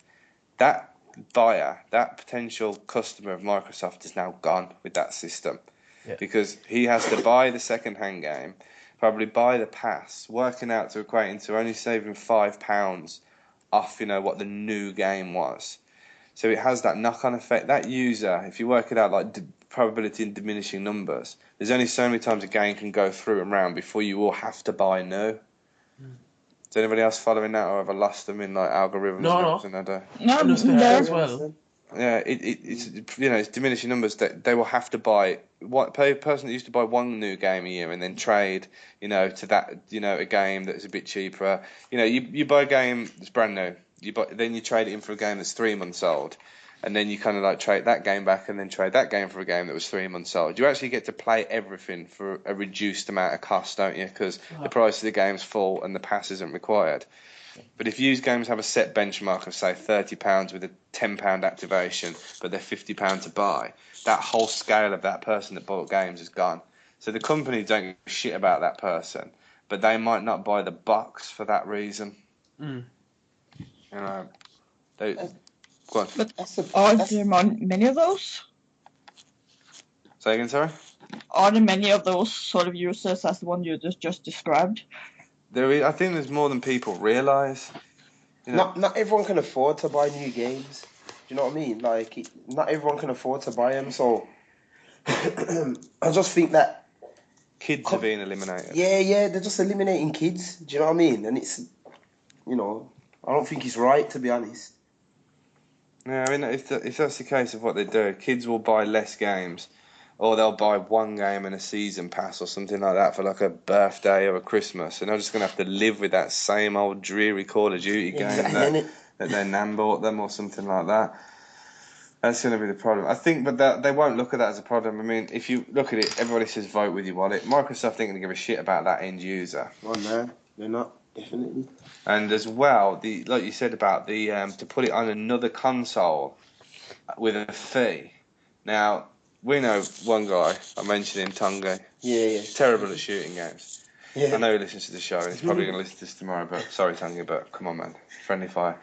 S2: That buyer, that potential customer of Microsoft is now gone with that system.
S1: Yeah.
S2: Because he has to buy the second-hand game, probably buy the pass, working out to equate into only saving £5 off, what the new game was. So it has that knock-on effect. That user, if you work it out like probability in diminishing numbers, there's only so many times a game can go through and round before you will have to buy new. Is anybody else following that, or have I lost them in like algorithms?
S1: No.
S3: No,
S1: And just
S3: there
S1: as well.
S2: Yeah, it's diminishing numbers. That they will have to buy. A person that used to buy one new game a year and then trade, to that, a game that's a bit cheaper. You buy a game that's brand new. Then you trade it in for a game that's 3 months old, and then you kind of like trade that game back and then trade that game for a game that was 3 months old. You actually get to play everything for a reduced amount of cost, don't you? Because the price of the game's full and the pass isn't required. But if used games have a set benchmark of, say, £30 with a £10 activation, but they're £50 to buy, that whole scale of that person that bought games is gone. So the company don't give a shit about that person, but they might not buy the box for that reason.
S1: Mm.
S2: Go on.
S3: But are there many of those?
S2: Say again, sorry?
S3: Are there many of those sort of users as the one you just described?
S2: I think there's more than people realise.
S4: Not everyone can afford to buy new games. Do you know what I mean? Like, not everyone can afford to buy them. So I just think that
S2: kids are being eliminated.
S4: Yeah, they're just eliminating kids. Do you know what I mean? And it's, I don't think it's right, to be honest.
S2: Yeah, I mean, if that's the case of what they do, kids will buy less games, or they'll buy one game and a season pass or something like that for like a birthday or a Christmas, and they're just going to have to live with that same old dreary Call of Duty game that their nan bought them or something like that. That's going to be the problem. I think, but they won't look at that as a problem. I mean, if you look at it, everybody says vote with your wallet. Microsoft ain't going to give a shit about that end user.
S4: Oh no, they're not. Definitely.
S2: And as well, like you said about the to put it on another console with a fee. Now, we know one guy, I mentioned him, Tonga.
S4: Yeah.
S2: Terrible at shooting games.
S4: Yeah.
S2: I know he listens to the show, and he's probably going to listen to this tomorrow, but sorry, Tonga, but come on, man. Friendly fire.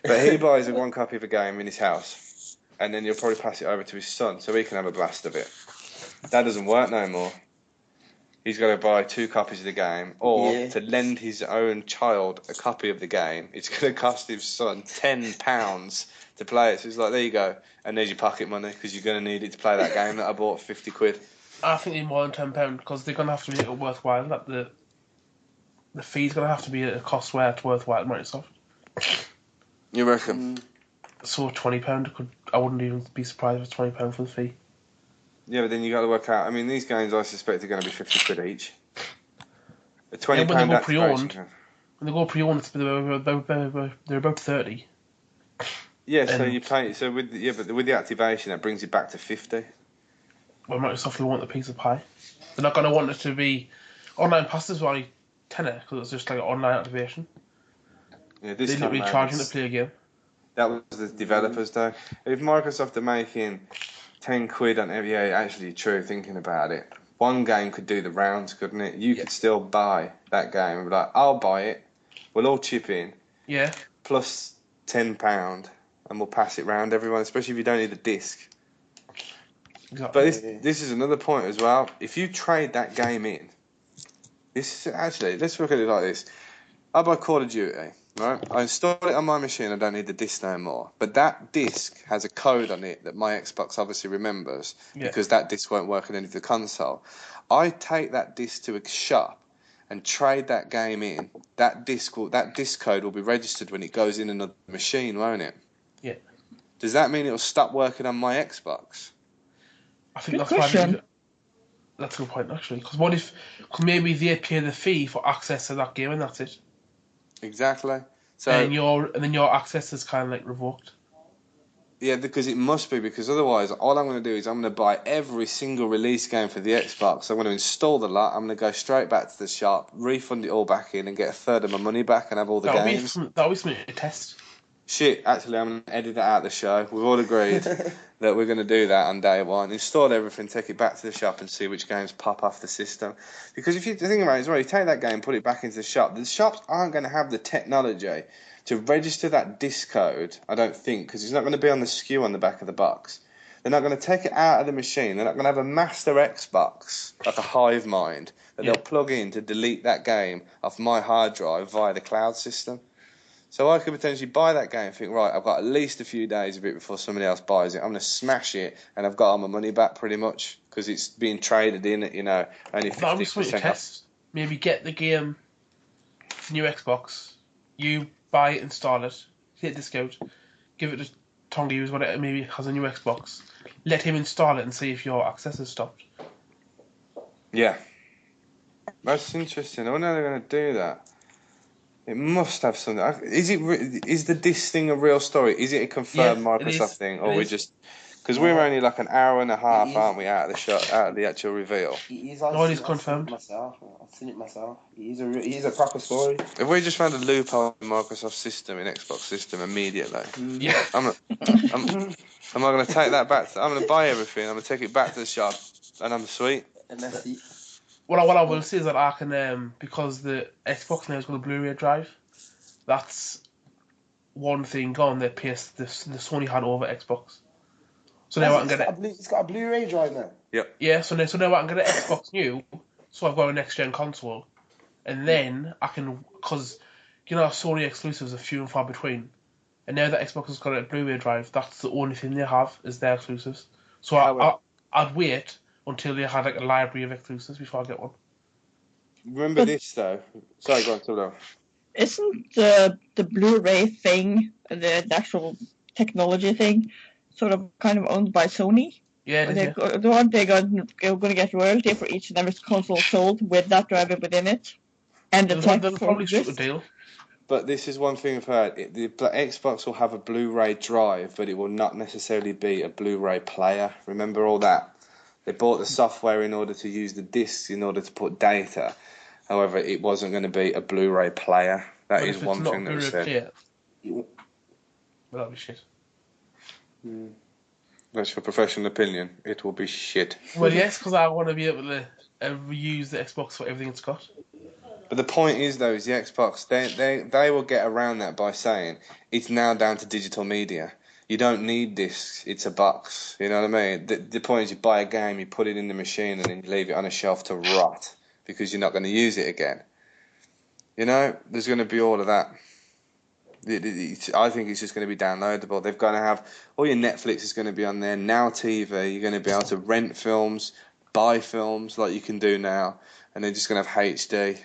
S2: But he buys one copy of a game in his house, and then he'll probably pass it over to his son, so he can have a blast of it. That doesn't work no more. He's got to buy 2 copies of the game, or to lend his own child a copy of the game, it's going to cost his son £10 to play it. So he's like, there you go, and there's your pocket money, because you're going to need it to play that game that I bought for £50.
S1: I think it's more than £10, because they're going to have to make it worthwhile. That the fee's going to have to be at a cost where it's worthwhile at Microsoft.
S2: You reckon?
S1: So £20, I wouldn't even be surprised if it's £20 for the fee.
S2: Yeah, but then you got to work out. I mean, these games I suspect are going to be £50 each. A £20
S1: when they go
S2: activation.
S1: When they go pre-owned, they're about 30.
S2: Yeah, so you pay. So with the activation, that brings it back to 50.
S1: Well, Microsoft will want the piece of pie. They're not going to want it to be online passes for only £10 because it's just like an online activation.
S2: Yeah,
S1: they're literally charging to play a game.
S2: That was the developers though. If Microsoft are making £10 on every, actually true thinking about it, one game could do the rounds, couldn't it? You could still buy that game and be like, I'll buy it. We'll all chip in.
S1: Yeah.
S2: Plus £10, and we'll pass it round everyone, especially if you don't need a disc.
S1: Exactly.
S2: But this is another point as well. If you trade that game in, this is actually, let's look at it like this. I buy Call of Duty, right? I install it on my machine. I don't need the disc no more. But that disc has a code on it that my Xbox obviously remembers because that disc won't work on any of the console. I take that disc to a shop and trade that game in. That disc code will be registered when it goes in another machine, won't it?
S1: Yeah.
S2: Does that mean it'll stop working on my Xbox?
S1: I think
S3: Good
S1: that's
S3: question.
S1: why. That's a good point, actually. Because what if maybe they pay the fee for access to that game and that's it?
S2: Exactly. So
S1: and then your access is kind of like revoked.
S2: yeah, because it must be, because otherwise all I'm going to do is I'm going to buy every single release game for the Xbox. I'm going to install the lot. I'm going to go straight back to the shop, refund it all back in, and get a third of my money back and have all the games.
S1: That'll be something to test.
S2: Shit, actually, I'm going to edit that out of the show. We've all agreed that we're going to do that on day one. Install everything, take it back to the shop and see which games pop off the system. Because if you think about it as well, you take that game, put it back into the shops aren't going to have the technology to register that disc code, I don't think, because it's not going to be on the SKU on the back of the box. They're not going to take it out of the machine. They're not going to have a master Xbox, like a hive mind, that they'll plug in to delete that game off my hard drive via the cloud system. So I could potentially buy that game and think, right, I've got at least a few days of it before somebody else buys it. I'm going to smash it, and I've got all my money back pretty much, because it's being traded in at, only 50% off.
S1: Maybe get the game, new Xbox, you buy it, install it, hit discount, give it to Tonga, use whatever, maybe has a new Xbox, let him install it and see if your access is stopped.
S2: Yeah. That's interesting. I wonder how they're going to do that. It must have something. Is the disc thing a real story? Is it a confirmed Microsoft thing, or we just because we're only like an hour and a half, aren't we, out of the shot, out of the actual reveal?
S1: It is confirmed.
S4: I've seen it myself. It is a proper story.
S2: Have we just found a loophole in Microsoft system, in Xbox system immediately?
S1: Yeah.
S2: Am I going to take that back? I'm going to buy everything. I'm going to take it back to the shop, and I'm sweet.
S4: And that's it.
S1: What I will say is that I can, because the Xbox now has got a Blu-ray drive, that's one thing gone that the Sony had over Xbox. So now I can get
S4: it's got a Blu-ray drive now.
S2: Yep.
S1: Yeah, so now I can get an Xbox new, so I've got a next-gen console, and then I can, because, Sony exclusives are few and far between, and now that Xbox has got a Blu-ray drive, that's the only thing they have, is their exclusives. So I'd wait until they had like a library of exclusives before I get one.
S2: Remember this though. Sorry, go on, Tilda.
S3: Isn't the Blu-ray thing, the actual technology thing, sort of kind of owned by Sony?
S1: Yeah, it is.
S3: Aren't they going to get royalty for each and every console sold with that driver within it? And the tech
S1: they'll probably shoot a deal.
S2: But this is one thing I've heard. The Xbox will have a Blu-ray drive, but it will not necessarily be a Blu-ray player. Remember all that? They bought the software in order to use the discs in order to put data. However, it wasn't going to be a Blu-ray player. That is one thing that was said.
S1: Well, that'll be shit.
S2: That's your professional opinion. It will be shit.
S1: Well, yes, because I want to be able to reuse the Xbox for everything it's got.
S2: But the point is, though, is the Xbox, they will get around that by saying it's now down to digital media. You don't need discs. It's a box. You know what I mean? The point is you buy a game, you put it in the machine, and then you leave it on a shelf to rot because you're not going to use it again. There's going to be all of that. I think it's just going to be downloadable. They're going to have all your Netflix is going to be on there. Now TV, you're going to be able to rent films, buy films like you can do now, and they're just going to have HD.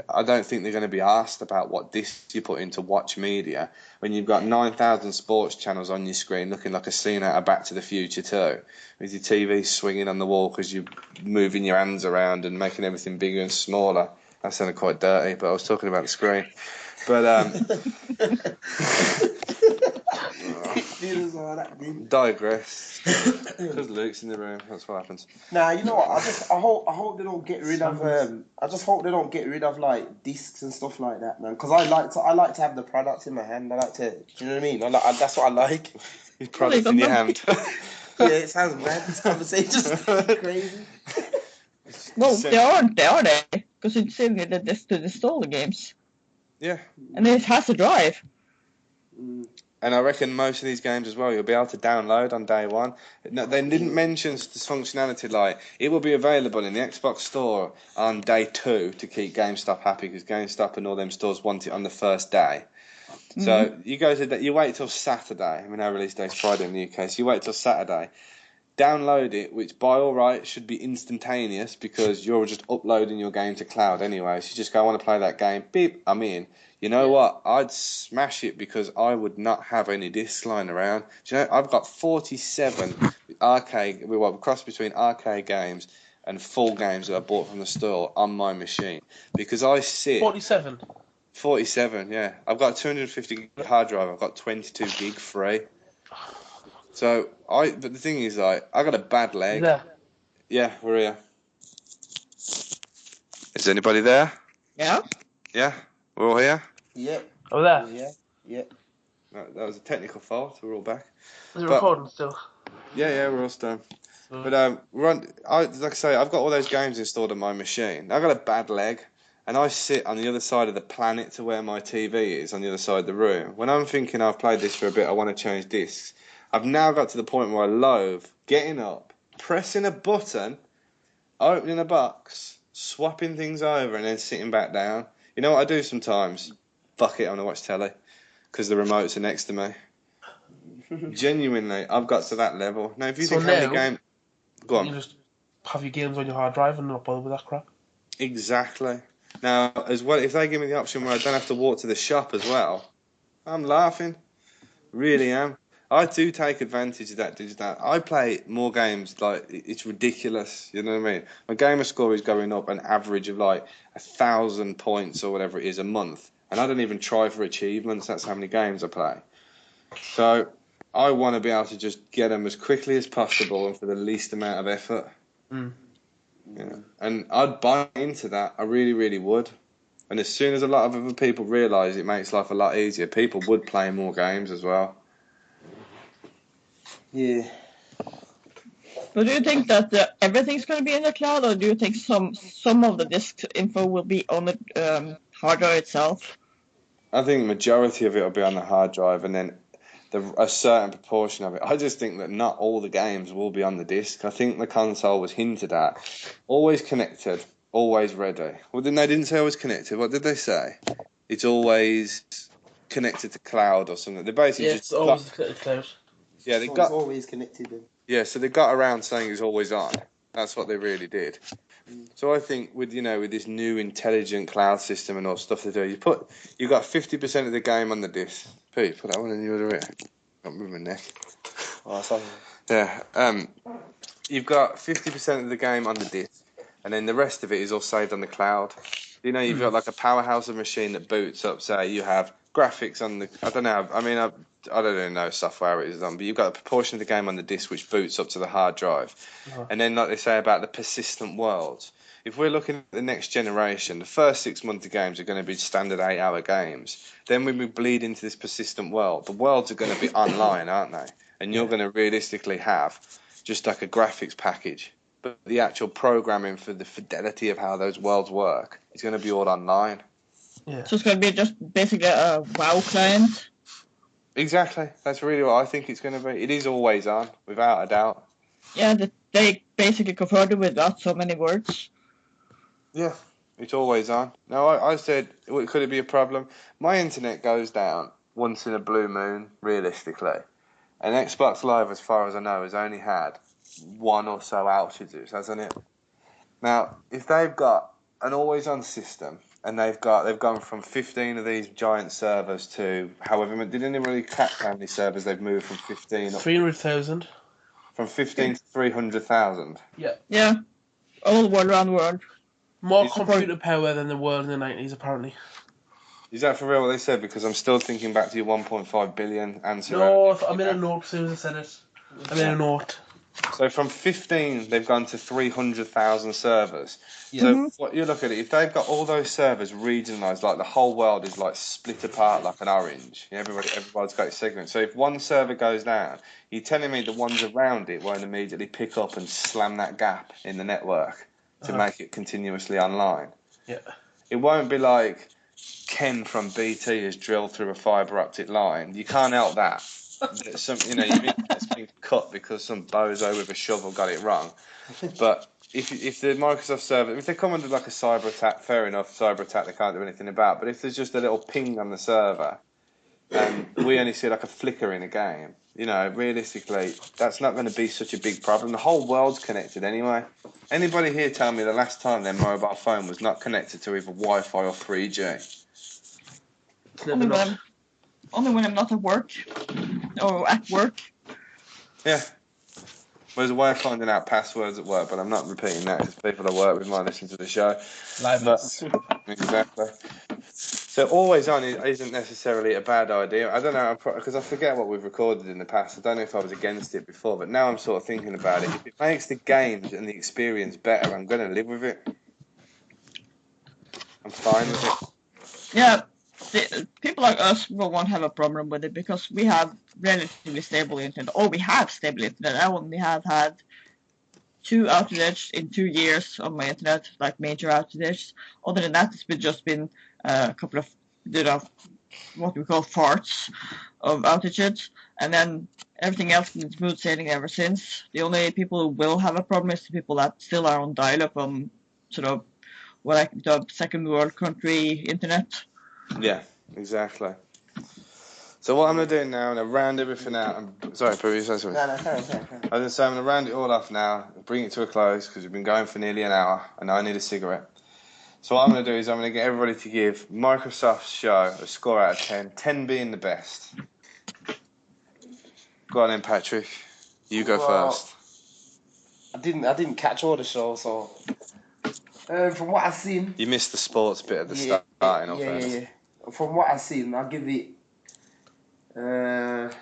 S2: I don't think they're going to be asked about what disc you put in to watch media when you've got 9,000 sports channels on your screen looking like a scene out of Back to the Future 2, with your TV swinging on the wall because you're moving your hands around and making everything bigger and smaller. That sounded quite dirty, but I was talking about the screen. But digress. Because Luke's in the room, that's what happens.
S4: Nah, you know what? I hope they don't get rid of. I just hope they don't get rid of like discs and stuff like that, man. Because I like to have the product in my hand. I like to, you know what I mean? That's what I like.
S2: Your product in your hand.
S4: Yeah, it sounds mad. This conversation's crazy.
S3: Well, they aren't, are they? Because it's still needed this to install the games.
S2: Yeah.
S3: And it has a drive.
S2: And I reckon most of these games as well, you'll be able to download on day one. No, they didn't mention this functionality like it will be available in the Xbox Store on day 2 to keep GameStop happy because GameStop and all them stores want it on the first day. So you go to that, you wait till Saturday. I mean, our release day is Friday in the UK, so you wait till Saturday. Download it, which by all rights should be instantaneous because you're just uploading your game to cloud anyway. So you just go, I want to play that game. Beep, I'm in. You know what? I'd smash it because I would not have any discs lying around. Do you know, I've got 47 arcade, well, cross between arcade games and full games that I bought from the store on my machine because I sit.
S1: 47.
S2: 47, yeah. I've got a 250 gig hard drive. I've got 22 gig free. So but the thing is, like, I got a bad leg. Yeah, we're here. Is anybody there?
S3: Yeah.
S2: Yeah, we're all here.
S4: Yep.
S1: Oh, there.
S4: Yeah.
S2: That was a technical fault. We're all back.
S1: Is it recording still?
S2: Yeah, we're all done. But like I say, I've got all those games installed on my machine. I've got a bad leg, and I sit on the other side of the planet to where my TV is on the other side of the room. When I'm thinking I've played this for a bit, I want to change discs. I've now got to the point where I loathe getting up, pressing a button, opening a box, swapping things over, and then sitting back down. You know what I do sometimes? Fuck it, I'm going to watch telly because the remotes are next to me. Genuinely, I've got to that level. Now, if you think how many games... Go on.
S1: You just have your games on your hard drive and not bother with that crap.
S2: Exactly. Now, as well, if they give me the option where I don't have to walk to the shop as well, I'm laughing. Really am. I do take advantage of that. I play more games, like, it's ridiculous, you know what I mean? My gamer score is going up an average of, like, 1,000 points or whatever it is a month. And I don't even try for achievements, that's how many games I play. So, I want to be able to just get them as quickly as possible and for the least amount of effort. Yeah. And I'd buy into that, I really, really would. And as soon as a lot of other people realise it makes life a lot easier, people would play more games as well.
S4: Yeah.
S3: But do you think that everything's going to be in the cloud, or do you think some of the disk info will be on the hard drive itself?
S2: I think the majority of it will be on the hard drive, and then a certain proportion of it. I just think that not all the games will be on the disc. I think the console was hinted at. Always connected, always ready. Well, then they didn't say always connected. What did they say? It's always connected to cloud or something. They basically
S1: it's always connected to cloud.
S2: Yeah,
S4: It's always connected then.
S2: Yeah, so they got around saying it's always on. That's what they really did. So I think with this new intelligent cloud system and all stuff they do, you got 50% of the game on the disc. Pete, put that one in the other ear. Can't move my neck.
S4: Oh, sorry.
S2: Yeah. You've got 50% of the game on the disc, and then the rest of it is all saved on the cloud. You've got like a powerhouse of machine that boots up. Say you have graphics on the. I don't know. I mean, I don't even know software it is on, but you've got a proportion of the game on the disc which boots up to the hard drive, and then like they say about the persistent worlds. If we're looking at the next generation, the first 6 months of games are going to be standard 8-hour games. Then when we bleed into this persistent world, the worlds are going to be online, aren't they? And you're going to realistically have just like a graphics package. But the actual programming for the fidelity of how those worlds work is going to be all online.
S3: Yeah. So it's going to be just basically a WoW client?
S2: Exactly. That's really what I think it's going to be. It is always on, without a doubt.
S3: Yeah, they basically converted with not so many words.
S2: Yeah, it's always on. No, I said, could it be a problem? My internet goes down once in a blue moon, realistically. And Xbox Live, as far as I know, has only had one or so outages, hasn't it? Now, if they've got an always-on system, and they've gone from 15 of these giant servers to however many, didn't even really catch how many servers they've moved from 15?
S1: 300,000.
S2: From 15 to 300,000.
S1: Yeah.
S3: Yeah. All world around the world.
S1: More computer power than the world in the 90s, apparently.
S2: Is that for real what they said? Because I'm still thinking back to your 1.5 billion answer.
S1: No, I'm in a note as soon as I said it. I'm in a note.
S2: So from 15, they've gone to 300,000 servers.
S1: Yeah.
S2: So what you look at it, if they've got all those servers regionalised, like the whole world is like split apart like an orange. Everybody's got its segment. So if one server goes down, you're telling me the ones around it won't immediately pick up and slam that gap in the network? to make it continuously online.
S1: Yeah.
S2: It won't be like Ken from BT has drilled through a fibre optic line. You can't help that. Your internet's been cut because some bozo with a shovel got it wrong. But if the Microsoft server, if they come under like a cyber attack, fair enough, cyber attack they can't do anything about. But if there's just a little ping on the server and we only see like a flicker in a game, realistically, that's not going to be such a big problem. The whole world's connected anyway. Anybody here tell me the last time their mobile phone was not connected to either Wi-Fi or 3G?
S3: Only when I'm not at work or at work.
S2: Yeah. Well, there's a way of finding out passwords at work, but I'm not repeating that because people I work with might listen to the show. Exactly. So always on isn't necessarily a bad idea. I don't know, because I forget what we've recorded in the past. I don't know if I was against it before, but now I'm sort of thinking about it. If it makes the games and the experience better, I'm going to live with it. I'm fine with it.
S3: Yeah. People like us won't have a problem with it because we have relatively stable internet. Or we have stable internet. I only have had 2 outages in 2 years on my internet, like major outages. Other than that, it's just been a couple of what we call farts of outages, and then everything else has been smooth sailing ever since. The only people who will have a problem is the people that still are on dial-up on sort of what I can dub second world country internet.
S2: Yeah, exactly. So what I'm going to do now, I'm going to round everything out. Sorry, Pooh, you said something?
S4: No, carry on.
S2: I was going to say I'm going to round it all off now, bring it to a close, because we've been going for nearly an hour, and I need a cigarette. So what I'm going to do is I'm going to get everybody to give Microsoft's show a score out of 10, 10 being the best. Go on then, Patrick. You go first.
S4: I didn't catch all the show, so from what I've seen,
S2: you missed the sports bit at the start.
S4: Yeah. From what I've seen, I'll give it.
S2: Bet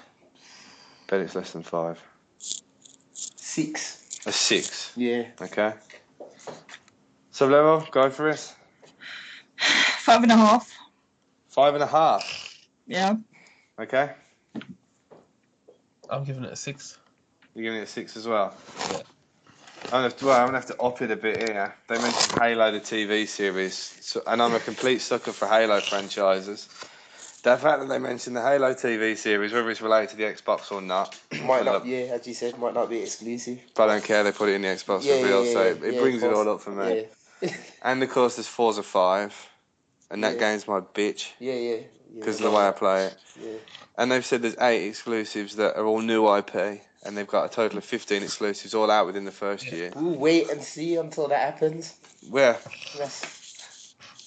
S2: it's less than 5.
S4: 6.
S2: A 6.
S4: Yeah.
S2: Okay. Sub-level, go for it.
S3: 5.5.
S2: 5.5.
S3: Yeah.
S2: Okay.
S1: I'm giving it a 6.
S2: You're giving it a 6 as well?
S1: Yeah.
S2: I'm going to have to up it a bit here. They mentioned Halo, the TV series, and I'm a complete sucker for Halo franchises. The fact that they mentioned the Halo TV series, whether it's related to the Xbox or not,
S4: might not. Yeah, as you said, might not be exclusive.
S2: But I don't care. They put it in the Xbox reveal, so it brings it all up for me.
S4: Yeah.
S2: And of course, there's Forza 5, and that game's my bitch.
S4: Yeah.
S2: Because of the way I play it.
S4: Yeah.
S2: And they've said there's 8 exclusives that are all new IP, and they've got a total of 15 exclusives all out within the first year.
S4: We'll wait and see until that happens.
S2: Where?
S4: Yes.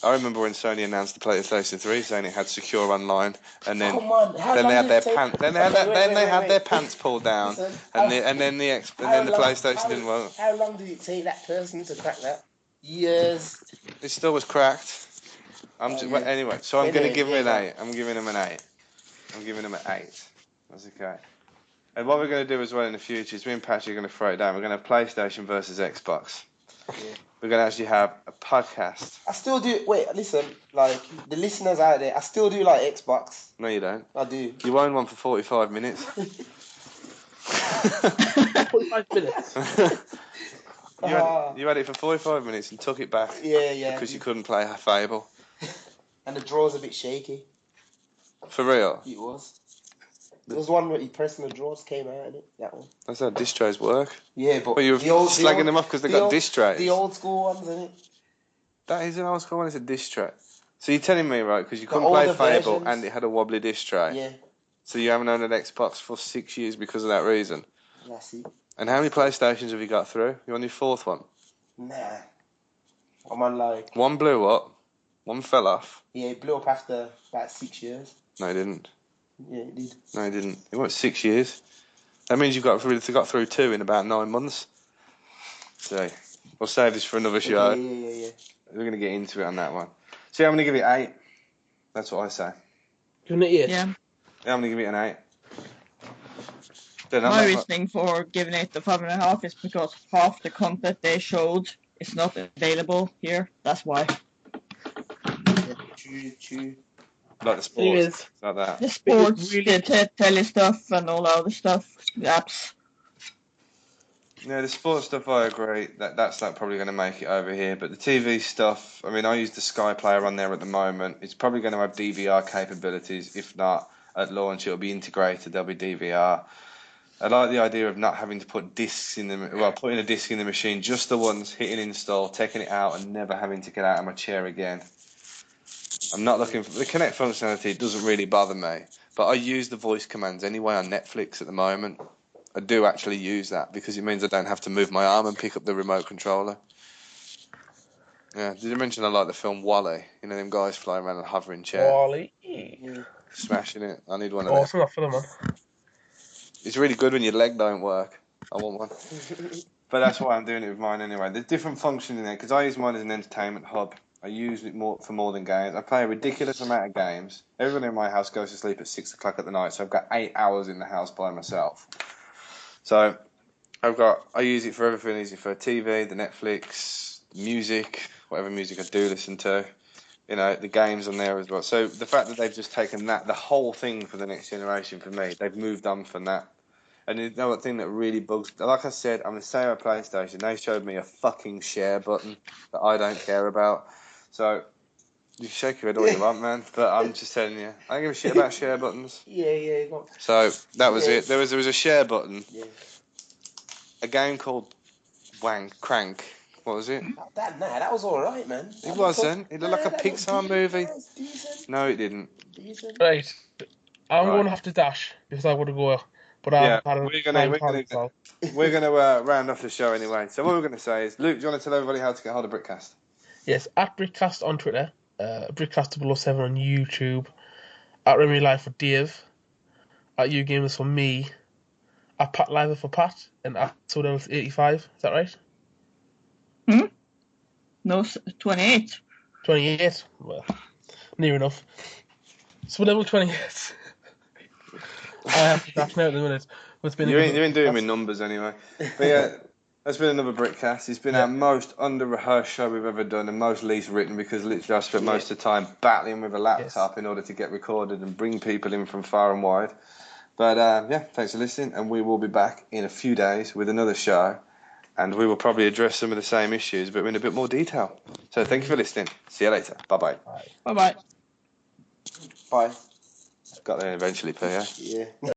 S2: I remember when Sony announced the PlayStation 3, saying it had secure online, and then
S4: they
S2: had their pants, then they had their pants pulled down, and then the PlayStation didn't work.
S4: How long did it take that person to crack that? Years.
S2: It still was cracked. Anyway, so I'm going to give him an 8. I'm giving him an 8. I'm giving him an 8. That's okay. And what we're going to do as well in the future is me and Patrick are going to throw it down. We're going to have PlayStation versus Xbox. Yeah. We're going to actually have a podcast.
S4: I still do. Wait, listen. Like, the listeners out there, I still do like Xbox.
S2: No, you don't.
S4: I do.
S2: You own one for 45 minutes.
S1: 45 minutes?
S2: You had it for 45 minutes and took it back.
S4: Yeah.
S2: Because you couldn't play Fable.
S4: And the draw's a bit shaky.
S2: For real?
S4: It was. There was one where you pressed and the drawers came out in it. That one.
S2: That's how disc trays work.
S4: Yeah, but
S2: you were slagging them off because they got disc trays.
S4: The old school ones, isn't it?
S2: That is an old school one. It's a disc tray. So you're telling me, right? Because you couldn't play Fable versions, and it had a wobbly disc tray.
S4: Yeah.
S2: So you haven't owned an Xbox for 6 years because of that reason.
S4: That's it.
S2: And how many PlayStations have you got through? You're on your 4th one.
S4: Nah. I'm on like.
S2: One blew up. One fell off.
S4: Yeah, it blew up after about 6 years.
S2: No, it didn't.
S4: Yeah, it did.
S2: No, it didn't. It went 6 years. That means you got through 2 in about 9 months. So we'll save this for another show.
S4: Yeah.
S2: We're going to get into it on that one. So I'm going to give it 8. That's what I say.
S1: Giving it 8?
S3: Yeah.
S2: Yeah, I'm going to give it an 8.
S3: My reasoning for giving it the 5.5 is because half the content they showed is not available here. That's why.
S4: True.
S2: Like the sports, like that.
S3: The sports, the tele stuff and all the other stuff, the apps.
S2: Yeah, the sports stuff, I agree. That's like probably going to make it over here. But the TV stuff, I mean, I use the Sky Player on there at the moment. It's probably going to have DVR capabilities. If not, at launch, it'll be integrated. There'll be DVR. I like the idea of not having to put discs in them. Well, putting a disc in the machine, just the ones, hitting install, taking it out, and never having to get out of my chair again. I'm not looking for the Connect functionality. It doesn't really bother me, but I use the voice commands anyway on Netflix at the moment. I do actually use that because it means I don't have to move my arm and pick up the remote controller. Yeah, did you mention I like the film Wall-E? You know them guys flying around in a hovering chair,
S1: Wally.
S2: smashing it. I need one of
S1: Awesome
S2: them.
S1: that film, man.
S2: It's really good when your leg don't work. I want one. But that's why I'm doing it with mine anyway. There's different functions in there because I use mine as an entertainment hub. I use it for more than games. I play a ridiculous amount of games. Everyone in my house goes to sleep at 6 o'clock at the night, so I've got 8 hours in the house by myself. So I use it for everything. I use it for TV, the Netflix, music, whatever music I do listen to. You know, the games on there as well. So the fact that they've just taken the whole thing for the next generation for me, they've moved on from that. And you know what thing that really bugs? Like I said, I'm the same with PlayStation. They showed me a fucking share button that I don't care about. So you can shake your head all you want, man. But I'm just telling you, I don't give a shit about share buttons.
S4: Yeah.
S2: So that was it. There was a share button.
S4: Yeah.
S2: A game called Crank. What was it?
S4: That was all right, man.
S2: It wasn't. It looked like a Pixar movie.
S4: That was decent.
S2: No, it didn't.
S1: Right. I'm
S2: Right.
S1: going to have to dash because I want to go. But
S2: Yeah,
S1: I've had
S2: we're gonna round off the show anyway. So what we're gonna say is, Luke, do you want to tell everybody how to get hold of Britcast?
S1: Yes, at Britcast on Twitter, Britcast007 on YouTube, at Remy Live for Dave, at UGamers for me, at Pat Live for Pat, and at Sodevils85. Is that right?
S3: No, 28.
S1: 28. Well, near enough. Sodevil 28. I have to dash now in a minute. It's been
S2: You ain't doing with numbers anyway. But yeah, that's been another Britcast. It's been our most under-rehearsed show we've ever done and most least written because literally I spent most of the time battling with a laptop in order to get recorded and bring people in from far and wide. But yeah, thanks for listening, and we will be back in a few days with another show, and we will probably address some of the same issues, but in a bit more detail. So thank you for listening. See you later. Bye-bye.
S3: Bye-bye.
S4: Bye.
S2: Got there eventually, P, yeah?
S4: Yeah.